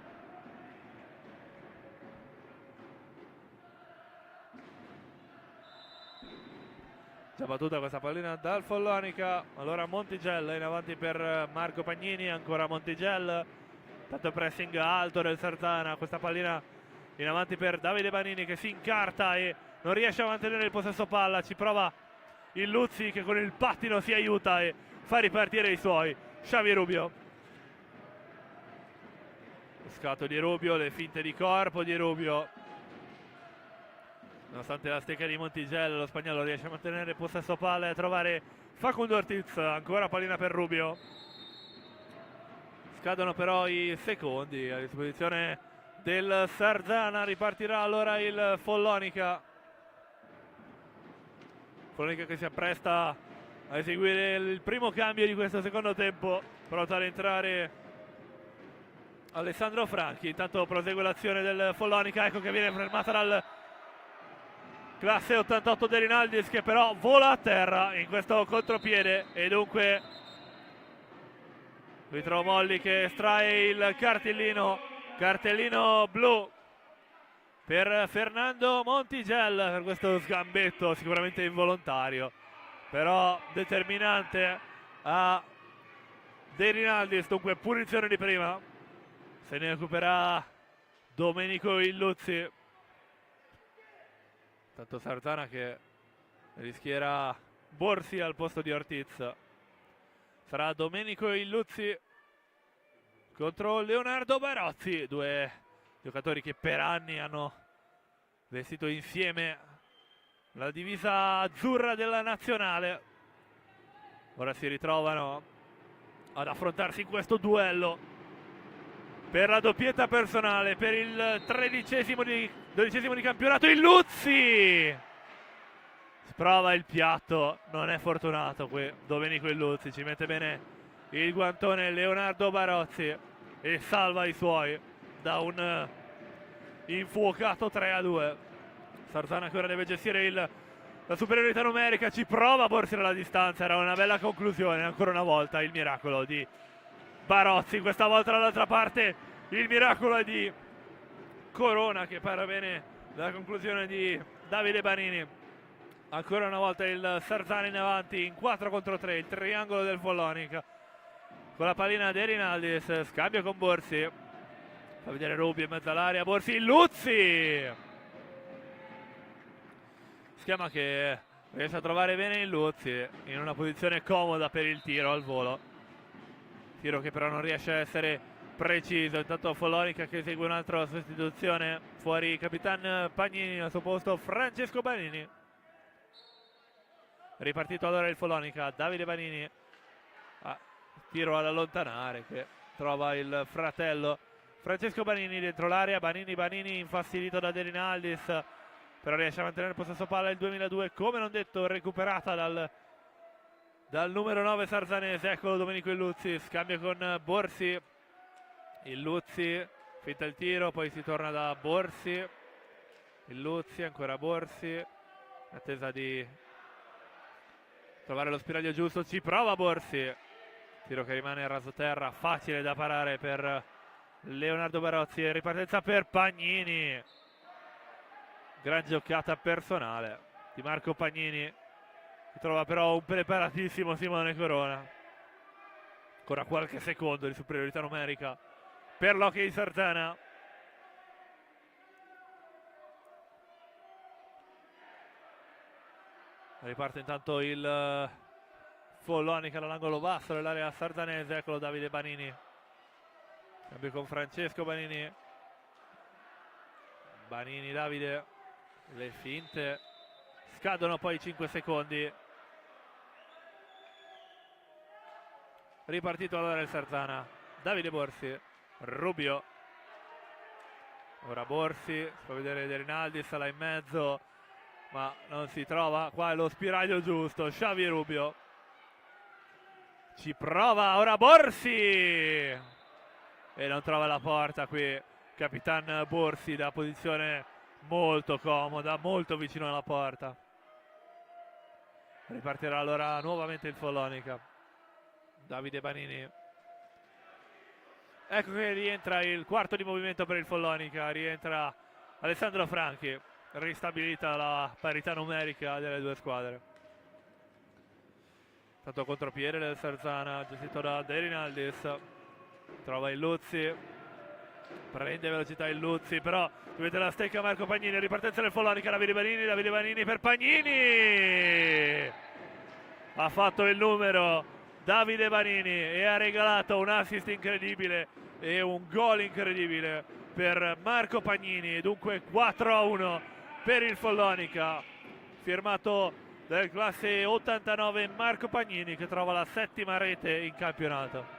Già battuta questa pallina dal Follonica, allora Montigel in avanti per Marco Pagnini, ancora Montigel, tanto pressing alto del Sarzana, questa pallina in avanti per Davide Banini che si incarta e non riesce a mantenere il possesso palla, ci prova Illuzzi che con il pattino si aiuta e fa ripartire i suoi. Xavi Rubio, scatto di Rubio, le finte di corpo di Rubio, nonostante la stecca di Montigel lo spagnolo riesce a mantenere il possesso palla e a trovare Facundo Ortiz, ancora pallina per Rubio, scadono però i secondi a disposizione del Sarzana, ripartirà allora il Follonica che si appresta a eseguire il primo cambio di questo secondo tempo, pronto ad entrare Alessandro Franchi. Intanto prosegue l'azione del Follonica, ecco che viene fermata dal classe 88 De Rinaldis che però vola a terra in questo contropiede e dunque Vitro Molli che estrae il cartellino blu per Fernando Montigel per questo sgambetto sicuramente involontario però determinante a De Rinaldis, dunque punizione di prima, se ne occuperà Domenico Illuzzi. Tanto Sarzana che rischierà Borsi al posto di Ortiz, sarà Domenico Illuzzi contro Leonardo Barozzi, due giocatori che per anni hanno vestito insieme la divisa azzurra della nazionale. Ora si ritrovano ad affrontarsi in questo duello per la doppietta personale, per il 12° di campionato. Illuzzi sprova il piatto, non è fortunato qui Domenico Illuzzi, ci mette bene il guantone Leonardo Barozzi e salva i suoi da un infuocato 3-2. Sarzana che ora deve gestire il la superiorità numerica, ci prova Borsi dalla distanza, era una bella conclusione, ancora una volta il miracolo di Barozzi, questa volta dall'altra parte il miracolo è di Corona che para bene la conclusione di Davide Banini. Ancora una volta il Sarzana in avanti in 4 contro 3, il triangolo del Follonica con la pallina di Rinaldis, scambio con Borsi, fa vedere Rubio in mezzo all'area, Borsi, Luzzi, schema che riesce a trovare bene il Luzzi in una posizione comoda per il tiro al volo, tiro che però non riesce a essere preciso. Intanto Follonica che esegue un'altra sostituzione, fuori Capitan Pagnini, al suo posto Francesco Banini. Ripartito allora il Follonica, Davide Banini, tiro ad allontanare che trova il fratello Francesco Banini dentro l'area, Banini infastidito da De Rinaldis, però riesce a mantenere il possesso palla il 2002, come non detto recuperata dal numero 9 sarzanese. Eccolo Domenico Illuzzi, scambio con Borsi, Illuzzi finta il tiro, poi si torna da Borsi, Illuzzi, ancora Borsi, in attesa di trovare lo spiraglio giusto, ci prova Borsi, tiro che rimane a rasoterra, facile da parare per Leonardo Barozzi, ripartenza per Pagnini, gran giocata personale di Marco Pagnini, che trova però un preparatissimo Simone Corona. Ancora qualche secondo di superiorità numerica per l'Hockey Sarzana. Riparte intanto il Follonica dall'angolo basso dell'area sarzanese, eccolo Davide Banini, cambio con Francesco Banini, Davide, le finte, scadono poi 5 secondi, ripartito allora il Sarzana, Davide Borsi, Rubio, ora Borsi, si fa vedere De Rinaldi, là in mezzo, ma non si trova, qua è lo spiraglio giusto, Xavi Rubio, ci prova ora Borsi e non trova la porta qui Capitan Borsi da posizione molto comoda, molto vicino alla porta. Ripartirà allora nuovamente il Follonica, Davide Banini, ecco che rientra il quarto di movimento per il Follonica, rientra Alessandro Franchi, ristabilita la parità numerica delle due squadre. Tanto contropiede del Sarzana gestito da De Rinaldis, trova il Luzzi, prende velocità il Luzzi, però vede la stecca Marco Pagnini, ripartenza del Follonica, Davide Banini per Pagnini, ha fatto il numero Davide Banini e ha regalato un assist incredibile e un gol incredibile per Marco Pagnini, dunque 4-1 per il Follonica, firmato del classe 89 Marco Pagnini, che trova la 7ª rete in campionato.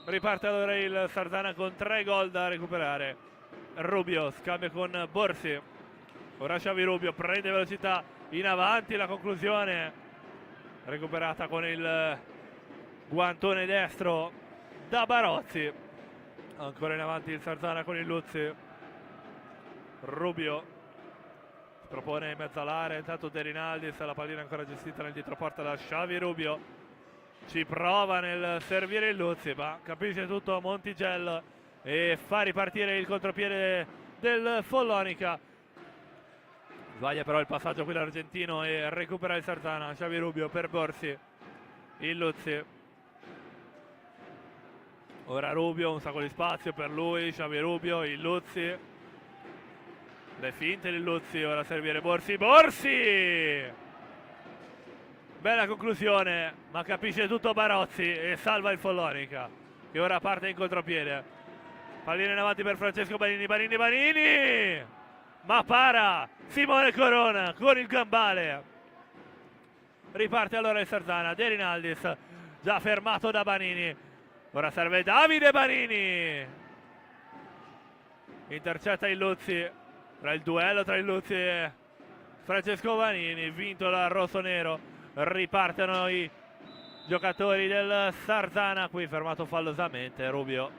Riparte allora il Sarzana con 3 gol da recuperare. Rubio scambia con Borsi, ora Xavi Rubio prende velocità in avanti, la conclusione recuperata con il guantone destro da Barozzi. Ancora in avanti il Sarzana con il Luzzi, Rubio si propone in mezzo all'area, intanto De Rinaldis, la pallina ancora gestita nel dietroporta da Xavi Rubio, ci prova nel servire il Luzzi, ma capisce tutto Montigello e fa ripartire il contropiede del Follonica. Sbaglia però il passaggio qui l'argentino e recupera il Sarzana, Xavi Rubio per Borsi, il Luzzi. Ora Rubio, un sacco di spazio per lui, Xavi Rubio, il Luzzi, le finte di Luzzi, ora servire Borsi, bella conclusione, ma capisce tutto Barozzi e salva il Follonica, che ora parte in contropiede, pallina in avanti per Francesco Banini, ma para Simone Corona con il gambale, riparte allora il Sarzana, De Rinaldis, già fermato da Banini. Ora serve Davide Banini, intercetta il Luzzi, tra il duello tra il Luzzi e Francesco Banini, vinto dal rossonero. Ripartono i giocatori del Sarzana, qui fermato fallosamente Rubio,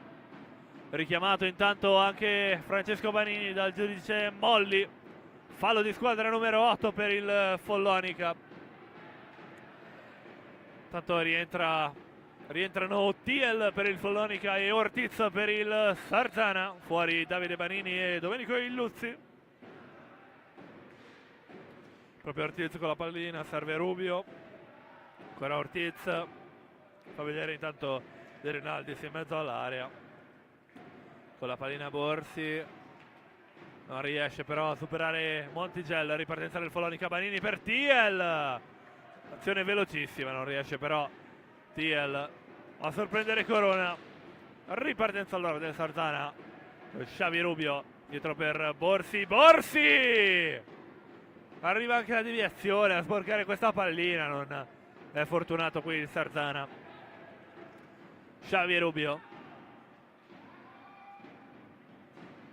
richiamato intanto anche Francesco Banini dal giudice Molli. Fallo di squadra numero 8 per il Follonica. Tanto rientrano Tiel per il Follonica e Ortiz per il Sarzana. Fuori Davide Banini e Domenico Illuzzi. Proprio Ortiz con la pallina, serve Rubio. Ancora Ortiz. Fa vedere intanto De Rinaldis in mezzo all'area. Con la pallina Borsi. Non riesce però a superare Montigel. Ripartenza del Follonica, Banini per Tiel. Azione velocissima, non riesce però Tiel a sorprendere Corona. Ripartenza allora del Sarzana. Xavi Rubio dietro per Borsi. Borsi! Arriva anche la deviazione a sporcare questa pallina. Non è fortunato qui il Sarzana. Xavi Rubio.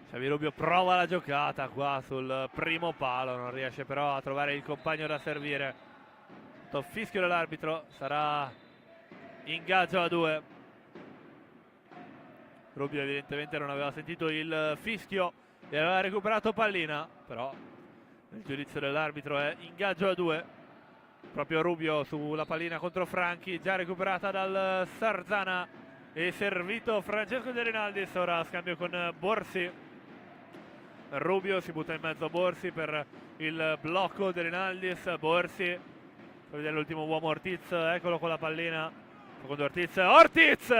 Xavi Rubio prova la giocata qua sul primo palo. Non riesce però a trovare il compagno da servire. Fischio dell'arbitro, sarà ingaggio a 2. Rubio evidentemente non aveva sentito il fischio e aveva recuperato pallina, però il giudizio dell'arbitro è ingaggio a 2. Proprio Rubio sulla pallina contro Franchi, già recuperata dal Sarzana e servito Francesco De Rinaldis. Ora scambio con Borsi. Rubio si butta in mezzo a Borsi per il blocco. De Rinaldis, Borsi. Per vedere l'ultimo uomo Ortiz, eccolo con la pallina. Secondo Ortiz.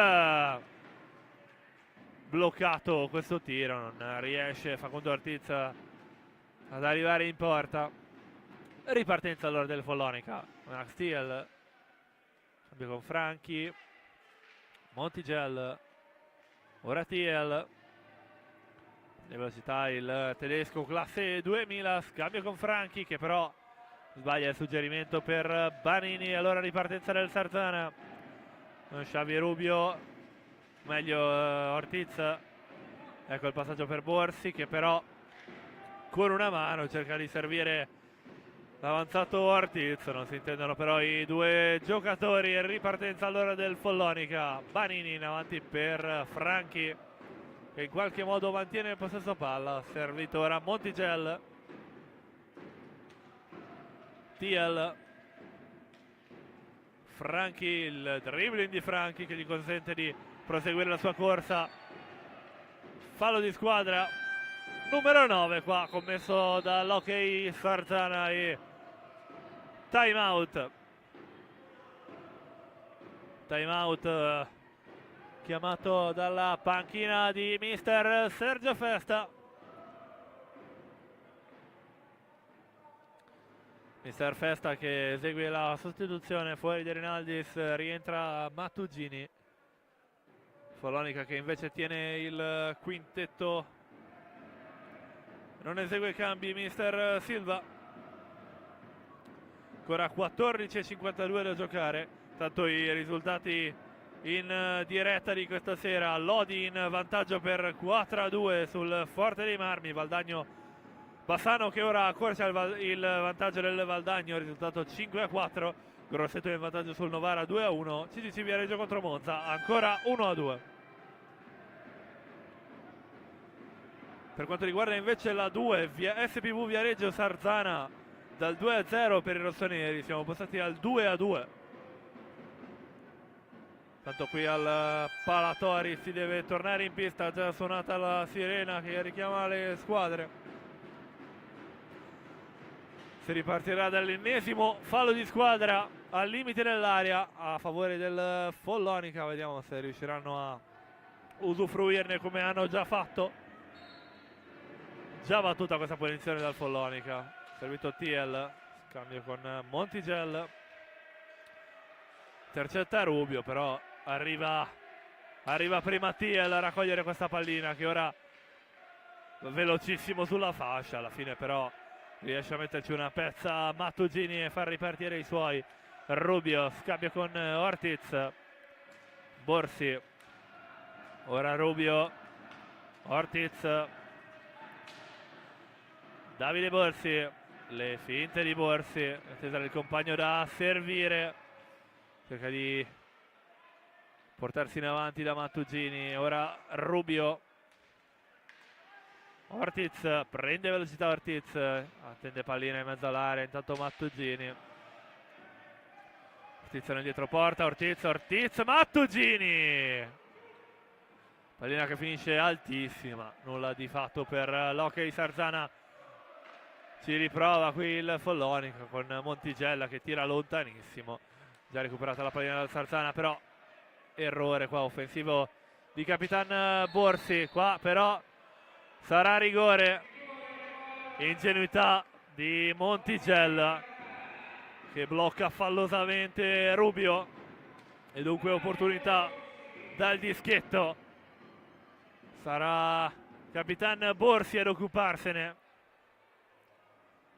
Bloccato questo tiro, non riesce Facundo Ortiz ad arrivare in porta. Ripartenza allora del Follonica. Una steal. Cambio con Franchi. Montigel. Ora Tiel. In velocità il tedesco classe 2000. Scambio con Franchi che però sbaglia il suggerimento per Banini. Allora ripartenza del Sarzana. Xavi Rubio. Meglio Ortiz. Ecco il passaggio per Borsi che però con una mano cerca di servire l'avanzato Ortiz. Non si intendono però i due giocatori. Ripartenza allora del Follonica. Banini in avanti per Franchi che in qualche modo mantiene il possesso palla. Servito ora Montigel. Tiel. Franchi, il dribbling di Franchi che gli consente di proseguire la sua corsa. Fallo di squadra numero 9 qua commesso dall'Hockey Sarzana e time out chiamato dalla panchina di mister Sergio Festa. Mister Festa che esegue la sostituzione. Fuori De Rinaldis, rientra Mattugini. Follonica che invece tiene il quintetto. Non esegue i cambi mister Silva. Ancora 14:52 da giocare. Tanto i risultati in diretta di questa sera. Lodi in vantaggio per 4-2 sul Forte dei Marmi. Bassano che ora accorcia il vantaggio del Valdagno, risultato 5-4. Grosseto in vantaggio sul Novara 2-1. CDC Viareggio contro Monza ancora 1-2. Per quanto riguarda invece la 2, SPV Viareggio Sarzana dal 2-0 per i rossoneri, siamo passati al 2-2. Tanto qui al Palatori si deve tornare in pista, già suonata la sirena che richiama le squadre. Si ripartirà dall'ennesimo fallo di squadra al limite dell'area a favore del Follonica. Vediamo se riusciranno a usufruirne come hanno già fatto. Già battuta questa punizione dal Follonica. Servito Tiel, scambio con Montigel. Intercetta Rubio, però arriva prima Tiel a raccogliere questa pallina che ora velocissimo sulla fascia. Alla fine però riesce a metterci una pezza Mattugini e far ripartire i suoi. Rubio, scambio con Ortiz. Borsi. Ora Rubio. Ortiz. Davide Borsi. Le finte di Borsi. Attesa del compagno da servire. Cerca di portarsi in avanti da Mattugini. Ora Rubio. Ortiz, prende velocità Ortiz, attende pallina in mezzo all'area, intanto Mattugini. Ortiz nel dietro porta, Ortiz, Mattugini! Pallina che finisce altissima, nulla di fatto per l'Hockey Sarzana. Ci riprova qui il Follonica con Montigella che tira lontanissimo. Già recuperata la pallina dal Sarzana, però errore qua offensivo di Capitan Borsi. Qua però sarà rigore. Ingenuità di Montigella che blocca fallosamente Rubio e dunque opportunità dal dischetto. Sarà Capitan Borsi ad occuparsene.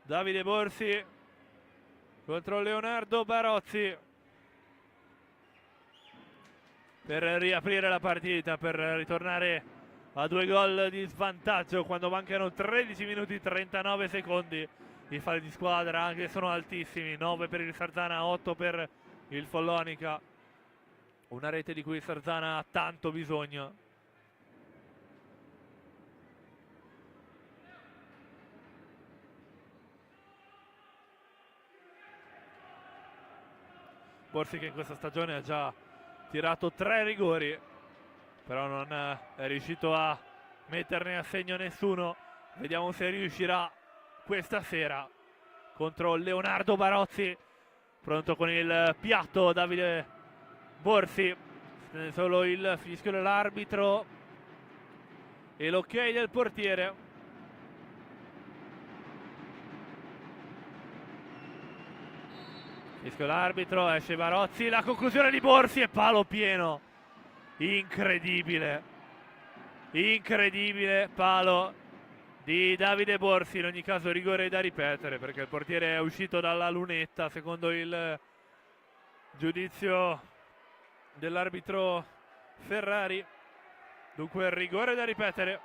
Davide Borsi contro Leonardo Barozzi per riaprire la partita, per ritornare a 2 gol di svantaggio quando mancano 13 minuti e 39 secondi. I falli di squadra anche sono altissimi, 9 per il Sarzana, 8 per il Follonica. Una rete di cui il Sarzana ha tanto bisogno. Borsi che in questa stagione ha già tirato 3 rigori, però non è riuscito a metterne a segno nessuno. Vediamo se riuscirà questa sera contro Leonardo Barozzi. Pronto con il piatto Davide Borsi, solo il fischio dell'arbitro e l'ok del portiere. Fischio l'arbitro, esce Barozzi, la conclusione di Borsi e palo pieno. Incredibile, incredibile palo di Davide Borsi. In ogni caso rigore da ripetere perché il portiere è uscito dalla lunetta secondo il giudizio dell'arbitro Ferrari. Dunque rigore da ripetere.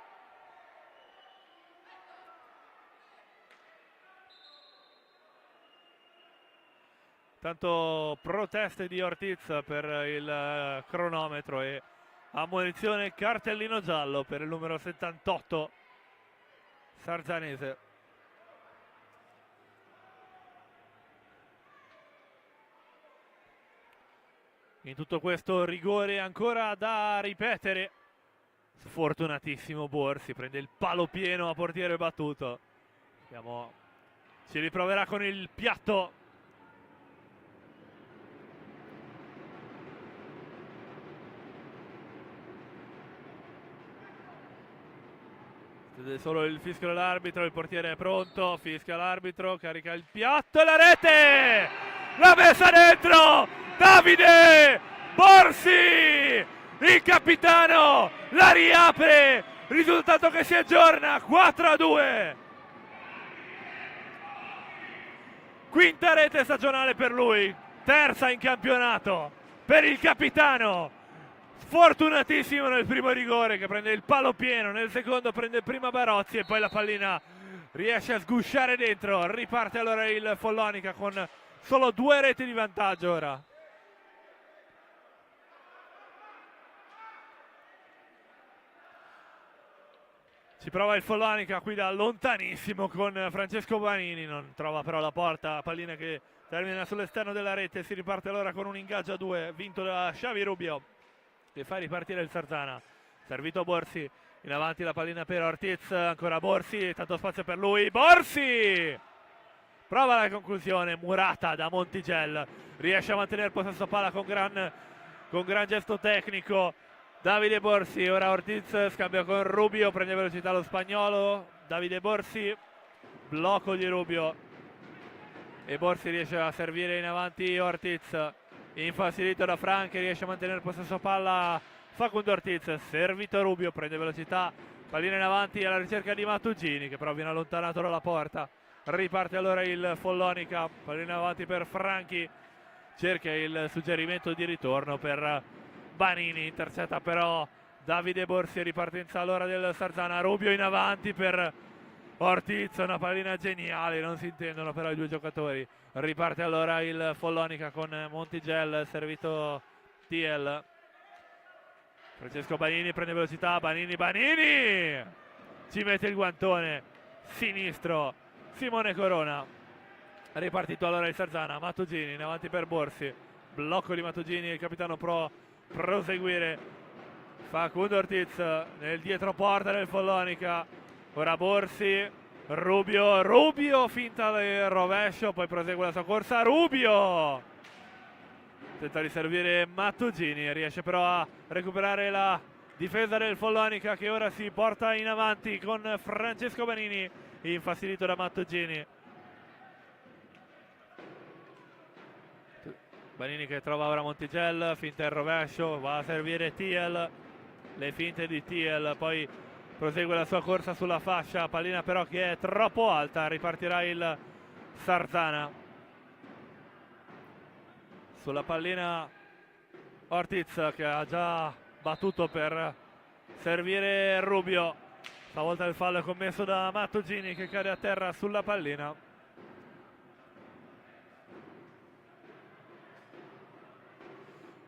Tanto proteste di Ortiz per il cronometro e ammonizione cartellino giallo per il numero 78 sarzanese. In tutto questo rigore ancora da ripetere. Sfortunatissimo Borsi, prende il palo pieno a portiere battuto. Ci riproverà con il piatto. Solo il fischio dell'arbitro, il portiere è pronto, fischia l'arbitro, carica il piatto e la rete! L'ha messa dentro! Davide Borsi! Il capitano la riapre! Risultato che si aggiorna 4-2! Quinta rete stagionale per lui, terza in campionato per il capitano. Fortunatissimo nel primo rigore che prende il palo pieno, nel secondo prende prima Barozzi e poi la pallina riesce a sgusciare dentro. Riparte allora il Follonica con solo 2 reti di vantaggio ora. Ci prova il Follonica qui da lontanissimo con Francesco Banini, non trova però la porta, pallina che termina sull'esterno della rete. Si riparte allora con un ingaggio a 2 vinto da Xavi Rubio che fa ripartire il Sarzana. Servito Borsi, in avanti la pallina per Ortiz, ancora Borsi, tanto spazio per lui, Borsi! Prova la conclusione, murata da Montigel, riesce a mantenere il possesso palla con gran gesto tecnico. Davide Borsi, ora Ortiz scambia con Rubio, prende velocità lo spagnolo, Davide Borsi, blocco di Rubio e Borsi riesce a servire in avanti Ortiz. Infastidito da Franchi, riesce a mantenere il possesso palla Facundo Ortiz, servito Rubio, prende velocità, pallina in avanti alla ricerca di Mattugini che però viene allontanato dalla porta. Riparte allora il Follonica, pallina in avanti per Franchi, cerca il suggerimento di ritorno per Banini, intercetta però Davide Borsi. Ripartenza allora del Sarzana, Rubio in avanti per Ortiz, una pallina geniale, non si intendono però i due giocatori. Riparte allora il Follonica con Montigel, servito TL. Francesco Banini prende velocità, Banini ci mette il guantone sinistro Simone Corona. Ripartito allora il Sarzana, Mattugini in avanti per Borsi, blocco di Mattugini, il capitano pro proseguire, Facundo Ortiz nel dietro porta del Follonica, ora Borsi, Rubio finta del rovescio, poi prosegue la sua corsa, Rubio tenta di servire Mattugini, riesce però a recuperare la difesa del Follonica che ora si porta in avanti con Francesco Banini, infastidito da Mattugini. Banini che trova ora Montigel, finta il rovescio, va a servire Thiel, le finte di Thiel, poi prosegue la sua corsa sulla fascia, pallina però che è troppo alta, ripartirà il Sarzana. Sulla pallina Ortiz che ha già battuto per servire Rubio, stavolta il fallo è commesso da Mattugini che cade a terra sulla pallina.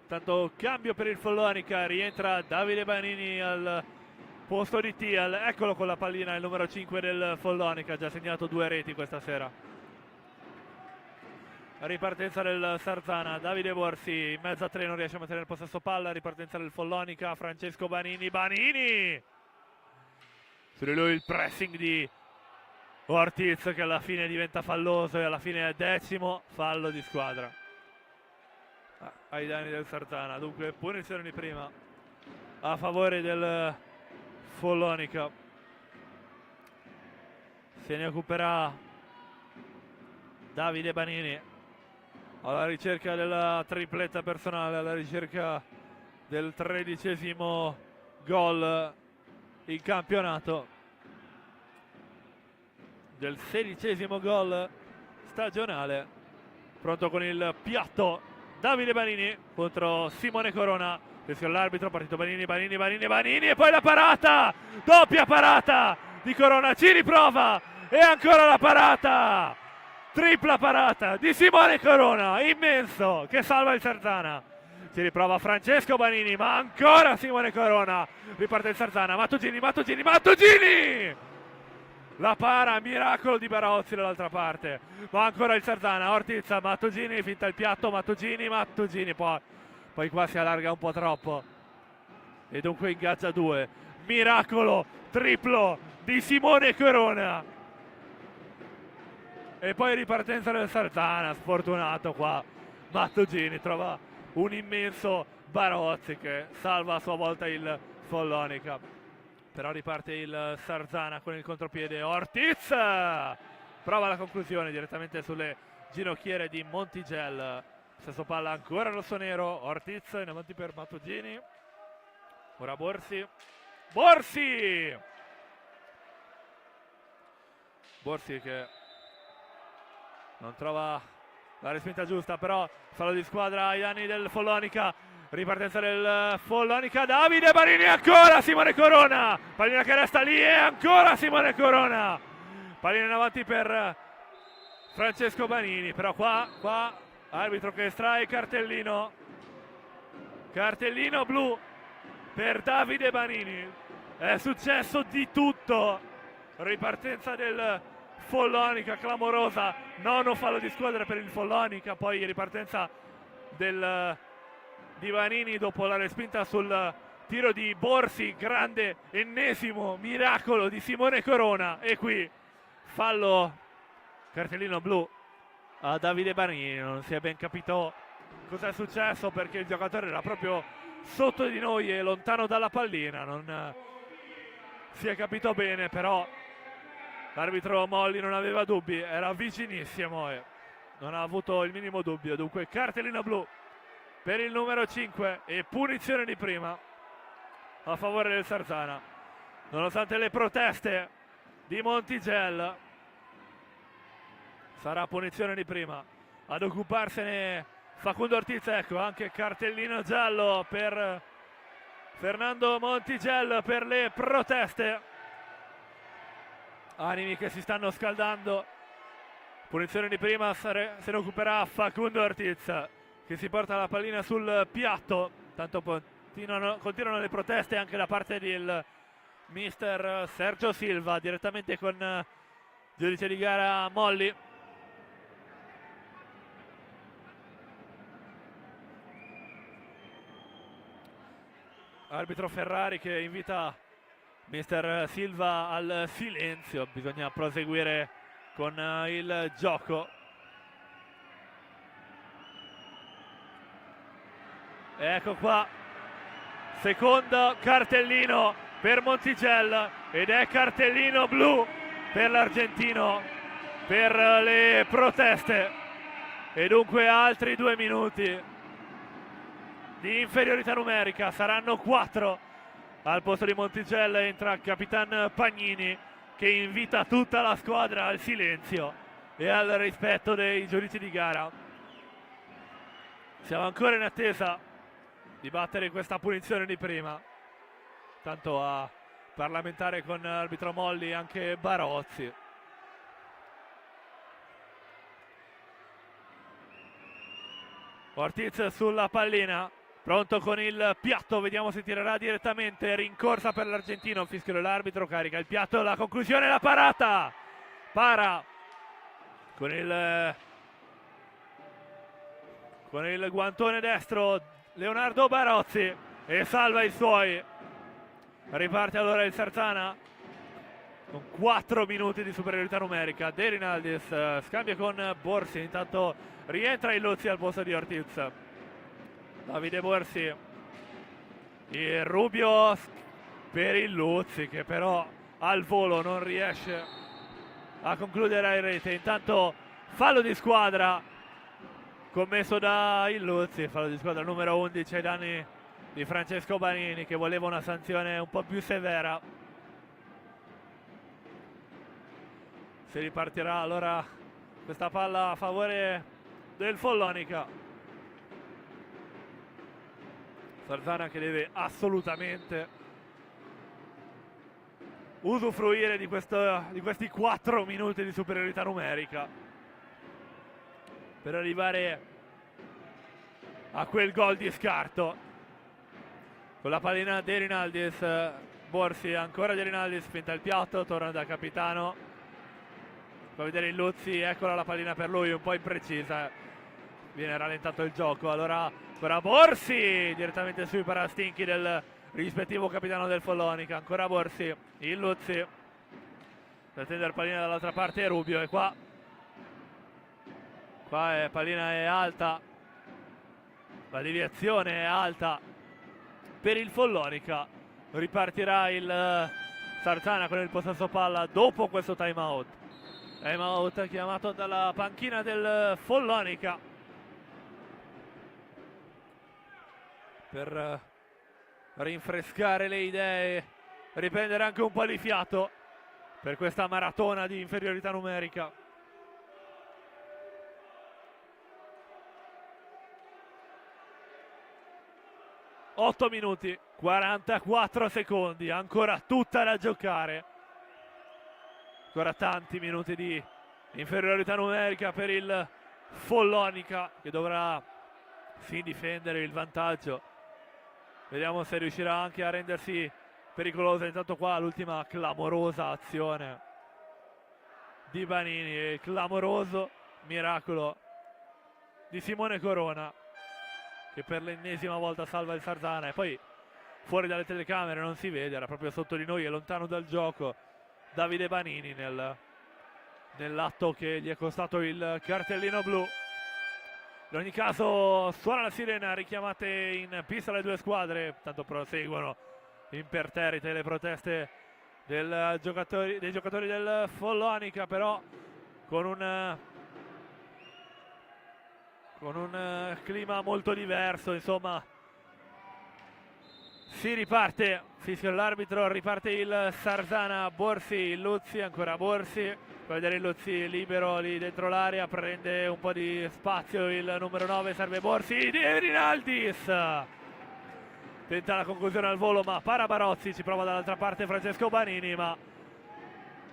Tanto cambio per il Follonica, rientra Davide Banini al posto di Thiel, eccolo con la pallina il numero 5 del Follonica, ha già segnato 2 reti questa sera. Ripartenza del Sarzana, Davide Borsi in mezzo a 3 non riesce a mettere il possesso palla, ripartenza del Follonica, Francesco Banini, su di lui il pressing di Ortiz che alla fine diventa falloso e alla fine è 10° fallo di squadra ai danni del Sarzana. Dunque punizione di prima a favore del Follonica, se ne occuperà Davide Banini alla ricerca della tripletta personale, alla ricerca del 13° gol in campionato, del 16° gol stagionale. Pronto con il piatto Davide Banini contro Simone Corona, rischia l'arbitro, partito Banini e poi la parata, doppia parata di Corona, ci riprova e ancora la parata, tripla parata di Simone Corona, immenso, che salva il Sarzana. Si riprova Francesco Banini, ma ancora Simone Corona, riparte il Sarzana, Mattugini, la para, miracolo di Barozzi dall'altra parte, ma ancora il Sarzana, Ortiz, Mattugini, finta il piatto, Mattugini, poi qua si allarga un po' troppo e dunque ingaggia 2, miracolo, triplo di Simone Corona. E poi ripartenza del Sarzana, sfortunato qua Mattugini, trova un immenso Barozzi che salva a sua volta il Follonica. Però riparte il Sarzana con il contropiede, Ortiz prova la conclusione direttamente sulle ginocchiere di Montigel. Stesso palla ancora rossonero, Ortiz in avanti per Mattugini, ora Borsi che non trova la respinta giusta, però fallo di squadra ai danni del Follonica. Ripartenza del Follonica, Davide Banini, ancora Simone Corona, pallina che resta lì e ancora Simone Corona, pallina in avanti per Francesco Banini, però qua arbitro che estrae cartellino blu per Davide Banini. È successo di tutto, ripartenza del Follonica clamorosa, nono fallo di squadra per il Follonica, poi ripartenza di Banini dopo la respinta sul tiro di Borsi, grande ennesimo miracolo di Simone Corona, e qui fallo, cartellino blu a Davide Banini. Non si è ben capito cosa è successo perché il giocatore era proprio sotto di noi e lontano dalla pallina, non si è capito bene, però l'arbitro Molli non aveva dubbi, era vicinissimo e non ha avuto il minimo dubbio. Dunque cartellino blu per il numero 5 e punizione di prima a favore del Sarzana, nonostante le proteste di Montigel. Sarà punizione di prima ad occuparsene Facundo Ortiz. Ecco anche cartellino giallo per Fernando Montigel per le proteste, animi che si stanno scaldando. Punizione di prima, se ne occuperà Facundo Ortiz che si porta la pallina sul piatto, tanto continuano le proteste anche da parte del mister Sergio Silva, direttamente con giudice di gara Molli. Arbitro Ferrari che invita mister Silva al silenzio, bisogna proseguire con il gioco. Ecco qua, secondo cartellino per Monticello ed è cartellino blu per l'argentino per le proteste e dunque altri 2 minuti di inferiorità numerica, saranno 4. Al posto di Monticello entra Capitan Pagnini che invita tutta la squadra al silenzio e al rispetto dei giudici di gara. Siamo ancora in attesa di battere questa punizione di prima. Tanto a parlamentare con l'arbitro Molli anche Barozzi. Ortiz sulla pallina, pronto con il piatto, vediamo se tirerà direttamente, rincorsa per l'argentino, fischio dell'arbitro, carica il piatto, la conclusione, la parata, para con il guantone destro Leonardo Barozzi e salva i suoi. Riparte allora il Sarzana con 4 minuti di superiorità numerica. De Rinaldis scambia con Borsi, intanto rientra il Luzzi al posto di Ortiz. Davide Borsi, il Rubio per il Luzzi che però al volo non riesce a concludere in rete. Intanto fallo di squadra commesso da il Luzzi, fallo di squadra numero 11 ai danni di Francesco Banini che voleva una sanzione un po' più severa. Si ripartirà allora questa palla a favore del Follonica. Sarzana che deve assolutamente usufruire di questi 4 minuti di superiorità numerica per arrivare a quel gol di scarto. Con la pallina De Rinaldis, Borsi, ancora De Rinaldis, finta il piatto, torna da capitano. Fa vedere il Luzzi, eccola la pallina per lui, un po' imprecisa. Viene rallentato il gioco, allora Borsi direttamente sui parastinchi del rispettivo capitano del Follonica. Ancora Borsi, il Luzzi. Per tendere pallina dall'altra parte è Rubio e qua pallina è alta. La deviazione è alta per il Follonica. Ripartirà il Sarzana con il possesso palla dopo questo time out. Time out chiamato dalla panchina del Follonica per rinfrescare le idee, riprendere anche un po' di fiato per questa maratona di inferiorità numerica. Otto minuti, 44 secondi, ancora tutta da giocare. Ancora tanti minuti di inferiorità numerica per il Follonica che dovrà sì difendere il vantaggio. Vediamo se riuscirà anche a rendersi pericolosa. Intanto qua l'ultima clamorosa azione di Banini e il clamoroso miracolo di Simone Corona che per l'ennesima volta salva il Sarzana. E poi fuori dalle telecamere non si vede, era proprio sotto di noi e lontano dal gioco Davide Banini nell'atto che gli è costato il cartellino blu. In ogni caso suona la sirena, richiamate in pista le due squadre, tanto proseguono imperterrite le proteste dei giocatori del Follonica, però con un clima molto diverso, insomma. Si riparte, fischia l'arbitro, riparte il Sarzana. Borsi, Luzzi, ancora Borsi, può vedere il Luzzi libero lì dentro l'area, prende un po' di spazio il numero 9, serve Borsi, De Rinaldis tenta la conclusione al volo ma para Barozzi, ci prova dall'altra parte Francesco Banini, ma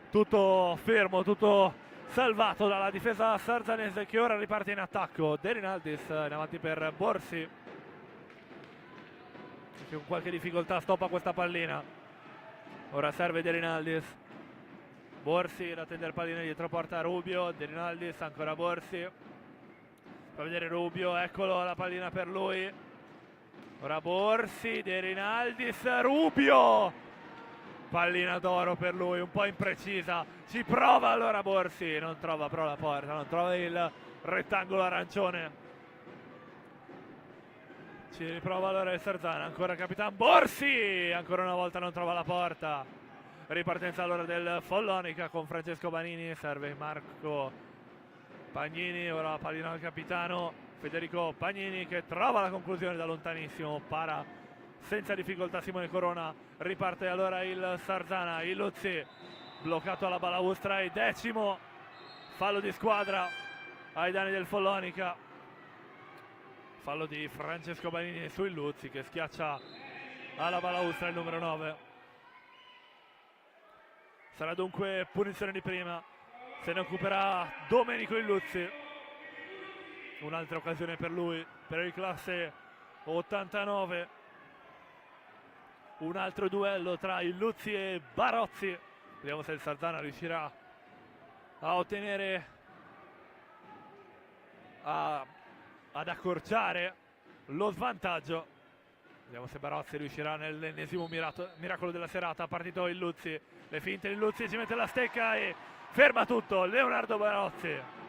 tutto fermo, tutto salvato dalla difesa sarzanese che ora riparte in attacco. De Rinaldis in avanti per Borsi, che con qualche difficoltà stoppa questa pallina. Ora serve De Rinaldis. Borsi da tendere pallina dietro porta Rubio. De Rinaldis, ancora Borsi. Fa vedere Rubio, eccolo la pallina per lui. Ora Borsi, De Rinaldis, Rubio! Pallina d'oro per lui, un po' imprecisa. Ci prova allora Borsi, non trova però la porta, non trova il rettangolo arancione. Ci riprova allora il Sarzana, ancora Capitan Borsi, ancora una volta non trova la porta. Ripartenza allora del Follonica con Francesco Banini, serve Marco Pagnini, ora pallina al capitano Federico Pagnini che trova la conclusione da lontanissimo, para senza difficoltà Simone Corona. Riparte allora il Sarzana, il Luzzi bloccato alla balaustra e 10° fallo di squadra ai danni del Follonica. Fallo di Francesco Banini su Illuzzi che schiaccia alla balaustra il numero 9. Sarà dunque punizione di prima, se ne occuperà Domenico Illuzzi. Un'altra occasione per lui, per il classe 89. Un altro duello tra Illuzzi e Barozzi. Vediamo se il Sarzana riuscirà a ottenere, ad accorciare lo svantaggio. Vediamo se Barozzi riuscirà nell'ennesimo miracolo della serata. Partito Illuzzi, le finte di Illuzzi, ci mette la stecca e ferma tutto Leonardo Barozzi.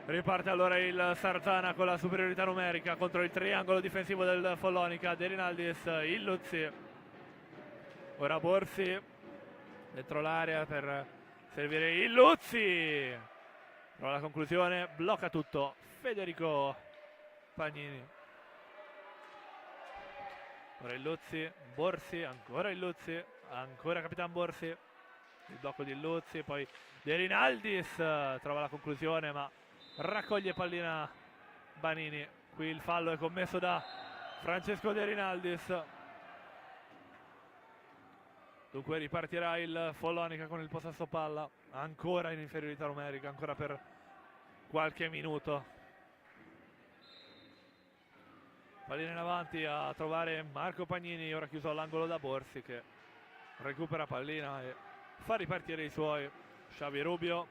Riparte allora il Sarzana con la superiorità numerica contro il triangolo difensivo del Follonica. De Rinaldis, Illuzzi, ora Borsi dentro l'area per servire Illuzzi. Trova la conclusione, blocca tutto Federico Pagnini. Ora Illuzzi, Borsi, ancora Illuzzi, ancora Capitan Borsi. Il blocco di Illuzzi, poi De Rinaldis trova la conclusione ma raccoglie pallina Banini. Qui il fallo è commesso da Francesco De Rinaldis. Dunque ripartirà il Follonica con il possesso palla, ancora in inferiorità numerica, ancora per qualche minuto. Pallina in avanti a trovare Marco Pagnini, ora chiuso all'angolo da Borsi che recupera pallina e fa ripartire i suoi. Xavi Rubio,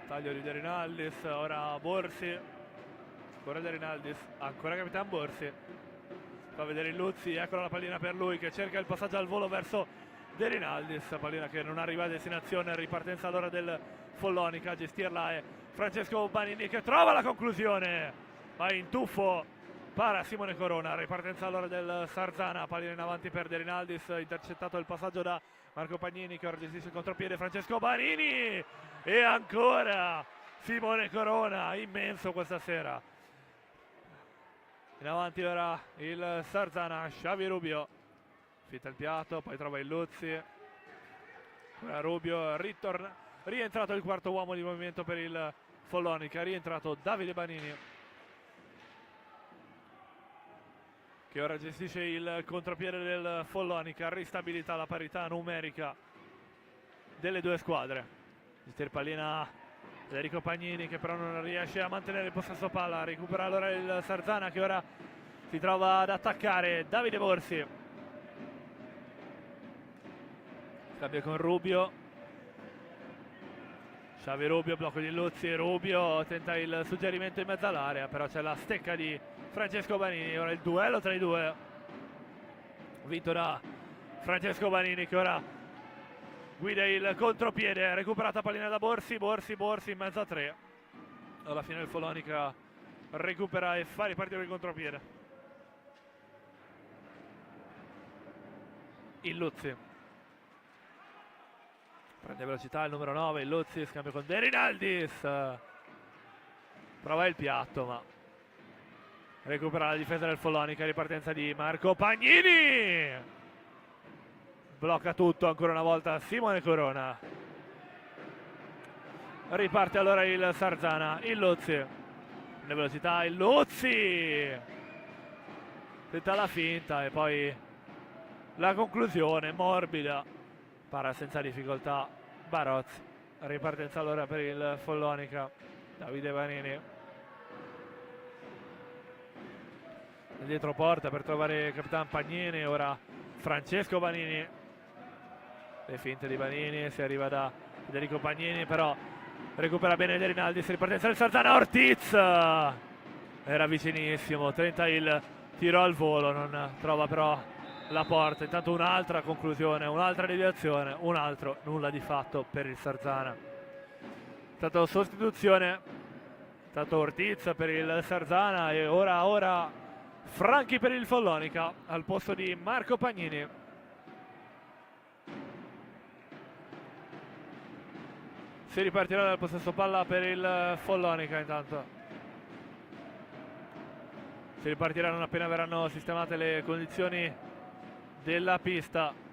taglio di De Rinaldis, ora Borsi, ancora De Rinaldis, ancora Capitan Borsi, fa vedere Illuzzi, eccola la pallina per lui che cerca il passaggio al volo verso De Rinaldis, pallina che non arriva a destinazione. Ripartenza allora del Follonica, a gestirla è Francesco Banini che trova la conclusione, ma in tuffo para Simone Corona. Ripartenza allora del Sarzana, pallina in avanti per De Rinaldis, intercettato il passaggio da Marco Pagnini che ora gestisce il contropiede. Francesco Banini e ancora Simone Corona, immenso questa sera. In avanti ora il Sarzana, Xavi Rubio, fitta il piatto, poi trova Illuzzi, ora Rubio, rientrato il quarto uomo di movimento per il Follonica, rientrato Davide Banini che ora gestisce il contropiede del Follonica, ristabilita la parità numerica delle due squadre. Gestire pallina Federico Pagnini che però non riesce a mantenere il possesso palla. Recupera allora il Sarzana che ora si trova ad attaccare Davide Borsi. Scambio con Rubio, Xavi Rubio, blocco di Illuzzi, Rubio tenta il suggerimento in mezzo all'area, però c'è la stecca di Francesco Banini. Ora il duello tra i due vinto da Francesco Banini che ora guida il contropiede. Recuperata pallina da Borsi in mezzo a tre. Alla fine il Follonica recupera e fa ripartire il contropiede. Illuzzi prende velocità il numero 9, Illuzzi, scambio con De Rinaldis, prova il piatto ma recupera la difesa del Follonica. Ripartenza di Marco Pagnini, blocca tutto ancora una volta Simone Corona. Riparte allora il Sarzana, Illuzzi, prende velocità Illuzzi, tenta la finta e poi la conclusione morbida, para senza difficoltà Barozzi. Ripartenza allora per il Follonica, Davide Banini, dietro porta per trovare Capitan Pagnini. Ora Francesco Banini, le finte di Banini, si arriva da Federico Pagnini, però recupera bene De Rinaldi, si ripartenza del Sarzana. Ortiz era vicinissimo, tenta il tiro al volo, non trova però la porta. Intanto un'altra conclusione, un'altra deviazione, un altro nulla di fatto per il Sarzana. Intanto sostituzione, intanto Ortiz per il Sarzana e ora Franchi per il Follonica al posto di Marco Pagnini. Si ripartirà dal possesso palla per il Follonica. Intanto si ripartirà non appena verranno sistemate le condizioni della pista.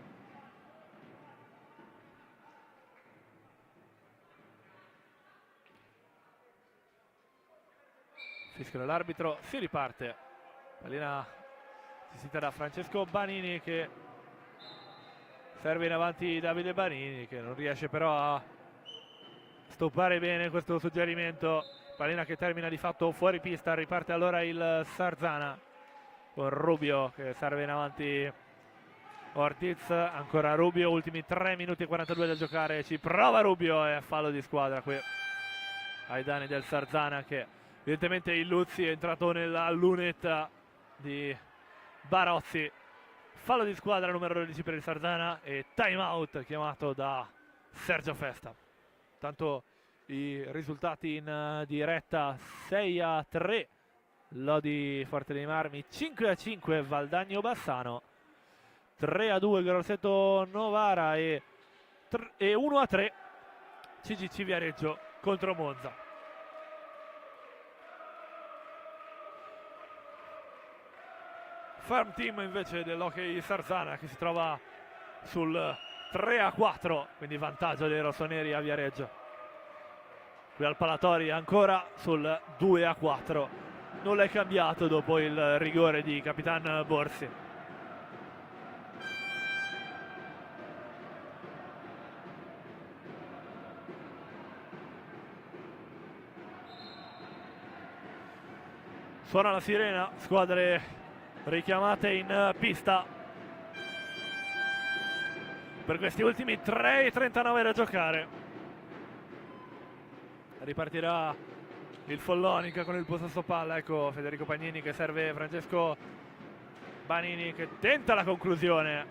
Fischia l'arbitro, si riparte. Pallina gestita da Francesco Banini, che serve in avanti Davide Banini, che non riesce però a stoppare bene questo suggerimento. Pallina che termina di fatto fuori pista. Riparte allora il Sarzana con Rubio che serve in avanti Ortiz. Ancora Rubio, ultimi 3 minuti e 42 da giocare. Ci prova Rubio e fallo di squadra qui ai danni del Sarzana, che evidentemente il Luzzi è entrato nella lunetta di Barozzi. Fallo di squadra numero 12 per il Sarzana e time out chiamato da Sergio Festa. Tanto i risultati in diretta: 6-3 Lodi Forte dei Marmi, 5-5 Valdagno Bassano, 3-2 Grosseto Novara e 1-3 CGC Viareggio contro Monza. Farm team invece dell'Hockey Sarzana, che si trova sul 3-4, quindi vantaggio dei rossoneri a Viareggio. Qui al Palatori ancora sul 2-4. Nulla è cambiato dopo il rigore di Capitan Borsi. Suona la sirena, squadre richiamate in pista per questi ultimi 3:39 da giocare. Ripartirà il Follonica con il possesso palla. Ecco Federico Pagnini che serve Francesco Banini, che tenta la conclusione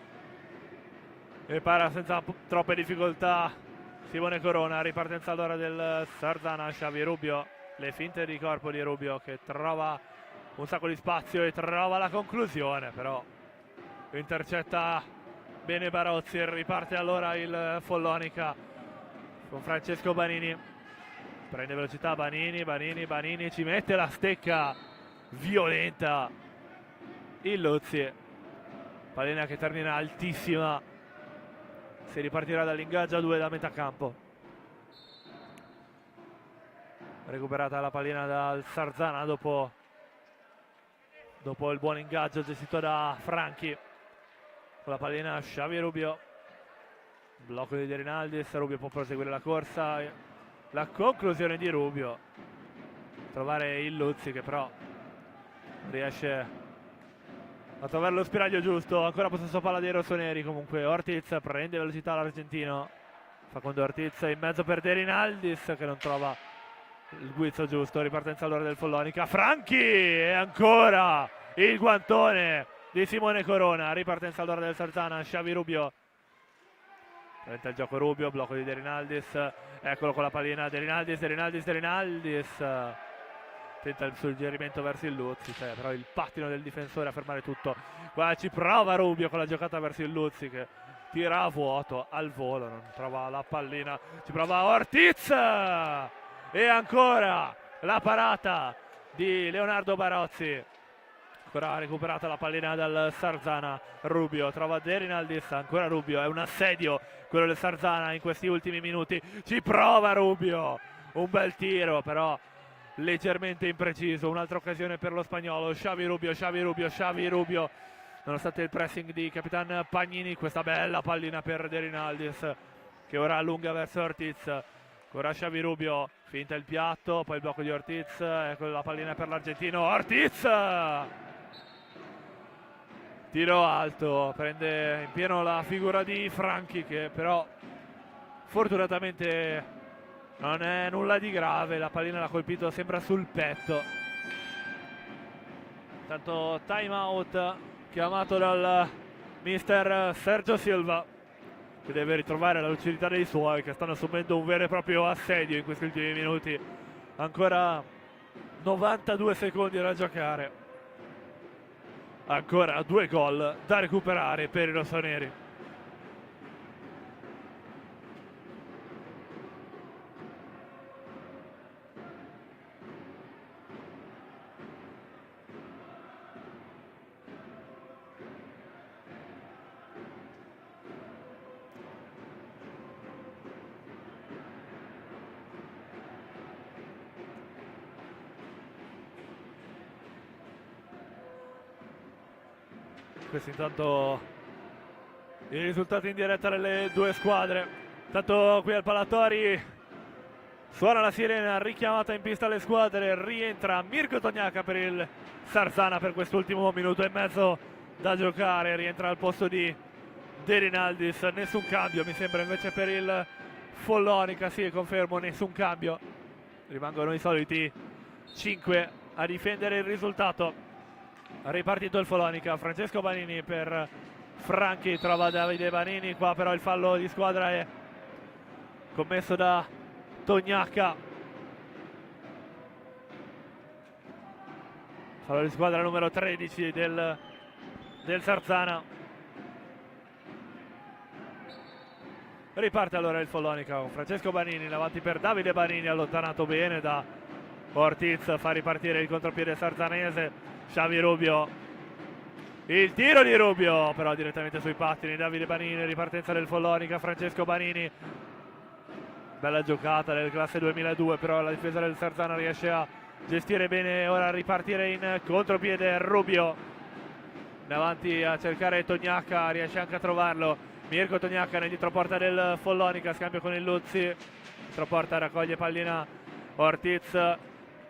e para senza troppe difficoltà Simone Corona. Ripartenza allora del Sarzana. Xavi Rubio, le finte di corpo di Rubio che trova un sacco di spazio e trova la conclusione, però intercetta bene Barozzi. Riparte allora il Follonica con Francesco Banini, prende velocità Banini ci mette la stecca violenta il Luzzi. Pallina che termina altissima, si ripartirà dall'ingaggio a 2 da metà campo. Recuperata la pallina dal Sarzana dopo il buon ingaggio gestito da Franchi. Con la pallina Xavi Rubio, blocco di De Rinaldi. Rubio può proseguire la corsa, la conclusione di Rubio, trovare il Luzzi che però non riesce a trovare lo spiraglio giusto. Ancora possesso palla dei rossoneri. Comunque Ortiz prende velocità l'argentino, fa con Ortiz in mezzo per De Rinaldis che non trova il guizzo giusto. Ripartenza allora del Follonica. Franchi e ancora il guantone di Simone Corona. Ripartenza allora del Sarzana. Xavi Rubio prende il gioco Rubio, blocco di De Rinaldis, eccolo con la pallina De Rinaldis, tenta il suggerimento verso il Luzzi, però il pattino del difensore a fermare tutto. Qua ci prova Rubio con la giocata verso il Luzzi che tira a vuoto al volo, non trova la pallina. Ci prova Ortiz e ancora la parata di Leonardo Barozzi. Ancora recuperata la pallina dal Sarzana. Rubio trova De Rinaldis, ancora Rubio, è un assedio quello del Sarzana in questi ultimi minuti. Ci prova Rubio, un bel tiro però leggermente impreciso. Un'altra occasione per lo spagnolo. Xavi Rubio, nonostante il pressing di Capitan Pagnini. Questa bella pallina per De Rinaldis che ora allunga verso Ortiz. Ancora Xavi Rubio, finta il piatto, poi il blocco di Ortiz, ecco la pallina per l'argentino. Ortiz tiro alto, prende in pieno la figura di Franchi, che però fortunatamente non è nulla di grave, la pallina l'ha colpito, sembra sul petto. Tanto time out chiamato dal mister Sergio Silva, che deve ritrovare la lucidità dei suoi, che stanno assumendo un vero e proprio assedio in questi ultimi minuti. Ancora 92 secondi da giocare, ancora 2 gol da recuperare per i rossoneri. Questi intanto i risultati in diretta delle due squadre. Intanto qui al Palatori suona la sirena, richiamata in pista le squadre, rientra Mirko Tognaca per il Sarzana per quest'ultimo minuto e mezzo da giocare, rientra al posto di De Rinaldis. Nessun cambio mi sembra invece per il Follonica, sì, confermo, nessun cambio, rimangono i soliti 5 a difendere il risultato. Ha ripartito il Follonica, Francesco Banini per Franchi, trova Davide Banini, qua però il fallo di squadra è commesso da Tognaca. Fallo di squadra numero 13 del Sarzana. Riparte allora il Follonica con Francesco Banini, davanti per Davide Banini, allontanato bene da Ortiz, fa ripartire il contropiede sarzanese. Xavi Rubio, il tiro di Rubio però direttamente sui pattini. Davide Banini, ripartenza del Follonica, Francesco Banini, bella giocata del classe 2002, però la difesa del Sarzana riesce a gestire bene. Ora a ripartire in contropiede Rubio, davanti a cercare Tognaca, riesce anche a trovarlo Mirko Tognaca nel dietroporta del Follonica, scambio con il Luzzi, dietroporta, raccoglie pallina Ortiz,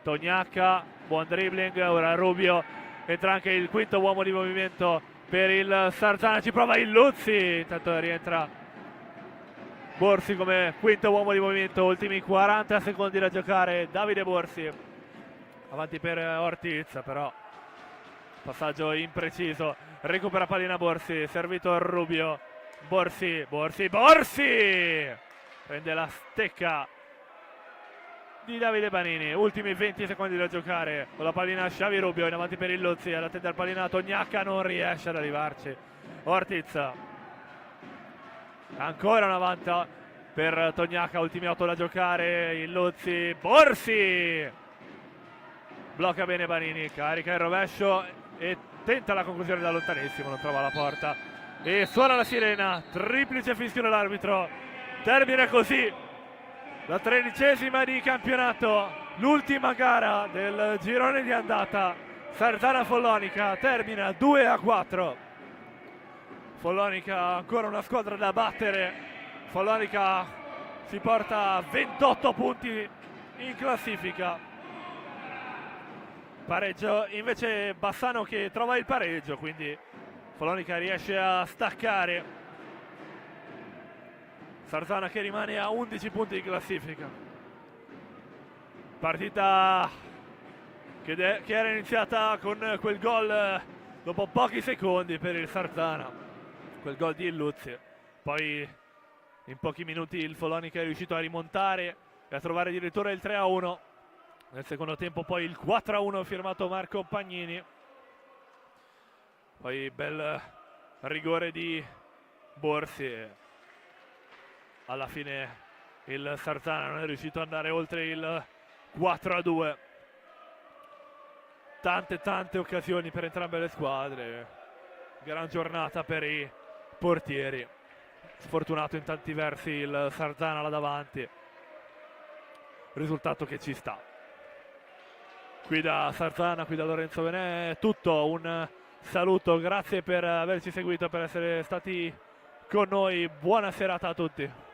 Tognaca, buon dribbling, ora Rubio, entra anche il quinto uomo di movimento per il Sarzana, ci prova il Luzzi, intanto rientra Borsi come quinto uomo di movimento, ultimi 40 secondi da giocare. Davide Borsi avanti per Ortiz, però passaggio impreciso, recupera pallina Borsi, servito a Rubio, Borsi, prende la stecca di Davide Banini, ultimi 20 secondi da giocare, con la pallina Xavi Rubio in avanti per il Luzzi, ad attendere pallina Tognaca, non riesce ad arrivarci. Ortiz, ancora una vanta per Tognaca, ultimi 8 da giocare, il Luzzi, Borsi blocca bene Banini, carica il rovescio e tenta la conclusione da lontanissimo, non trova la porta e suona la sirena, triplice fischio dell'arbitro. Termina così la 13ª di campionato, l'ultima gara del girone di andata. Sarzana Follonica termina 2-4. Follonica ancora una squadra da battere. Follonica si porta 28 punti in classifica. Pareggio invece Bassano che trova il pareggio, quindi Follonica riesce a staccare. Sarzana che rimane a 11 punti di classifica. Partita che era iniziata con quel gol dopo pochi secondi per il Sarzana, quel gol di Luzzi. Poi in pochi minuti il Follonica è riuscito a rimontare e a trovare addirittura il 3-1. Nel secondo tempo poi il 4-1 firmato Marco Pagnini. Poi bel rigore di Borsi. Alla fine il Sarzana non è riuscito ad andare oltre il 4-2. Tante occasioni per entrambe le squadre. Gran giornata per i portieri. Sfortunato in tanti versi il Sarzana là davanti. Risultato che ci sta. Qui da Sarzana, qui da Lorenzo Venè è tutto. Un saluto, grazie per averci seguito, per essere stati con noi. Buona serata a tutti.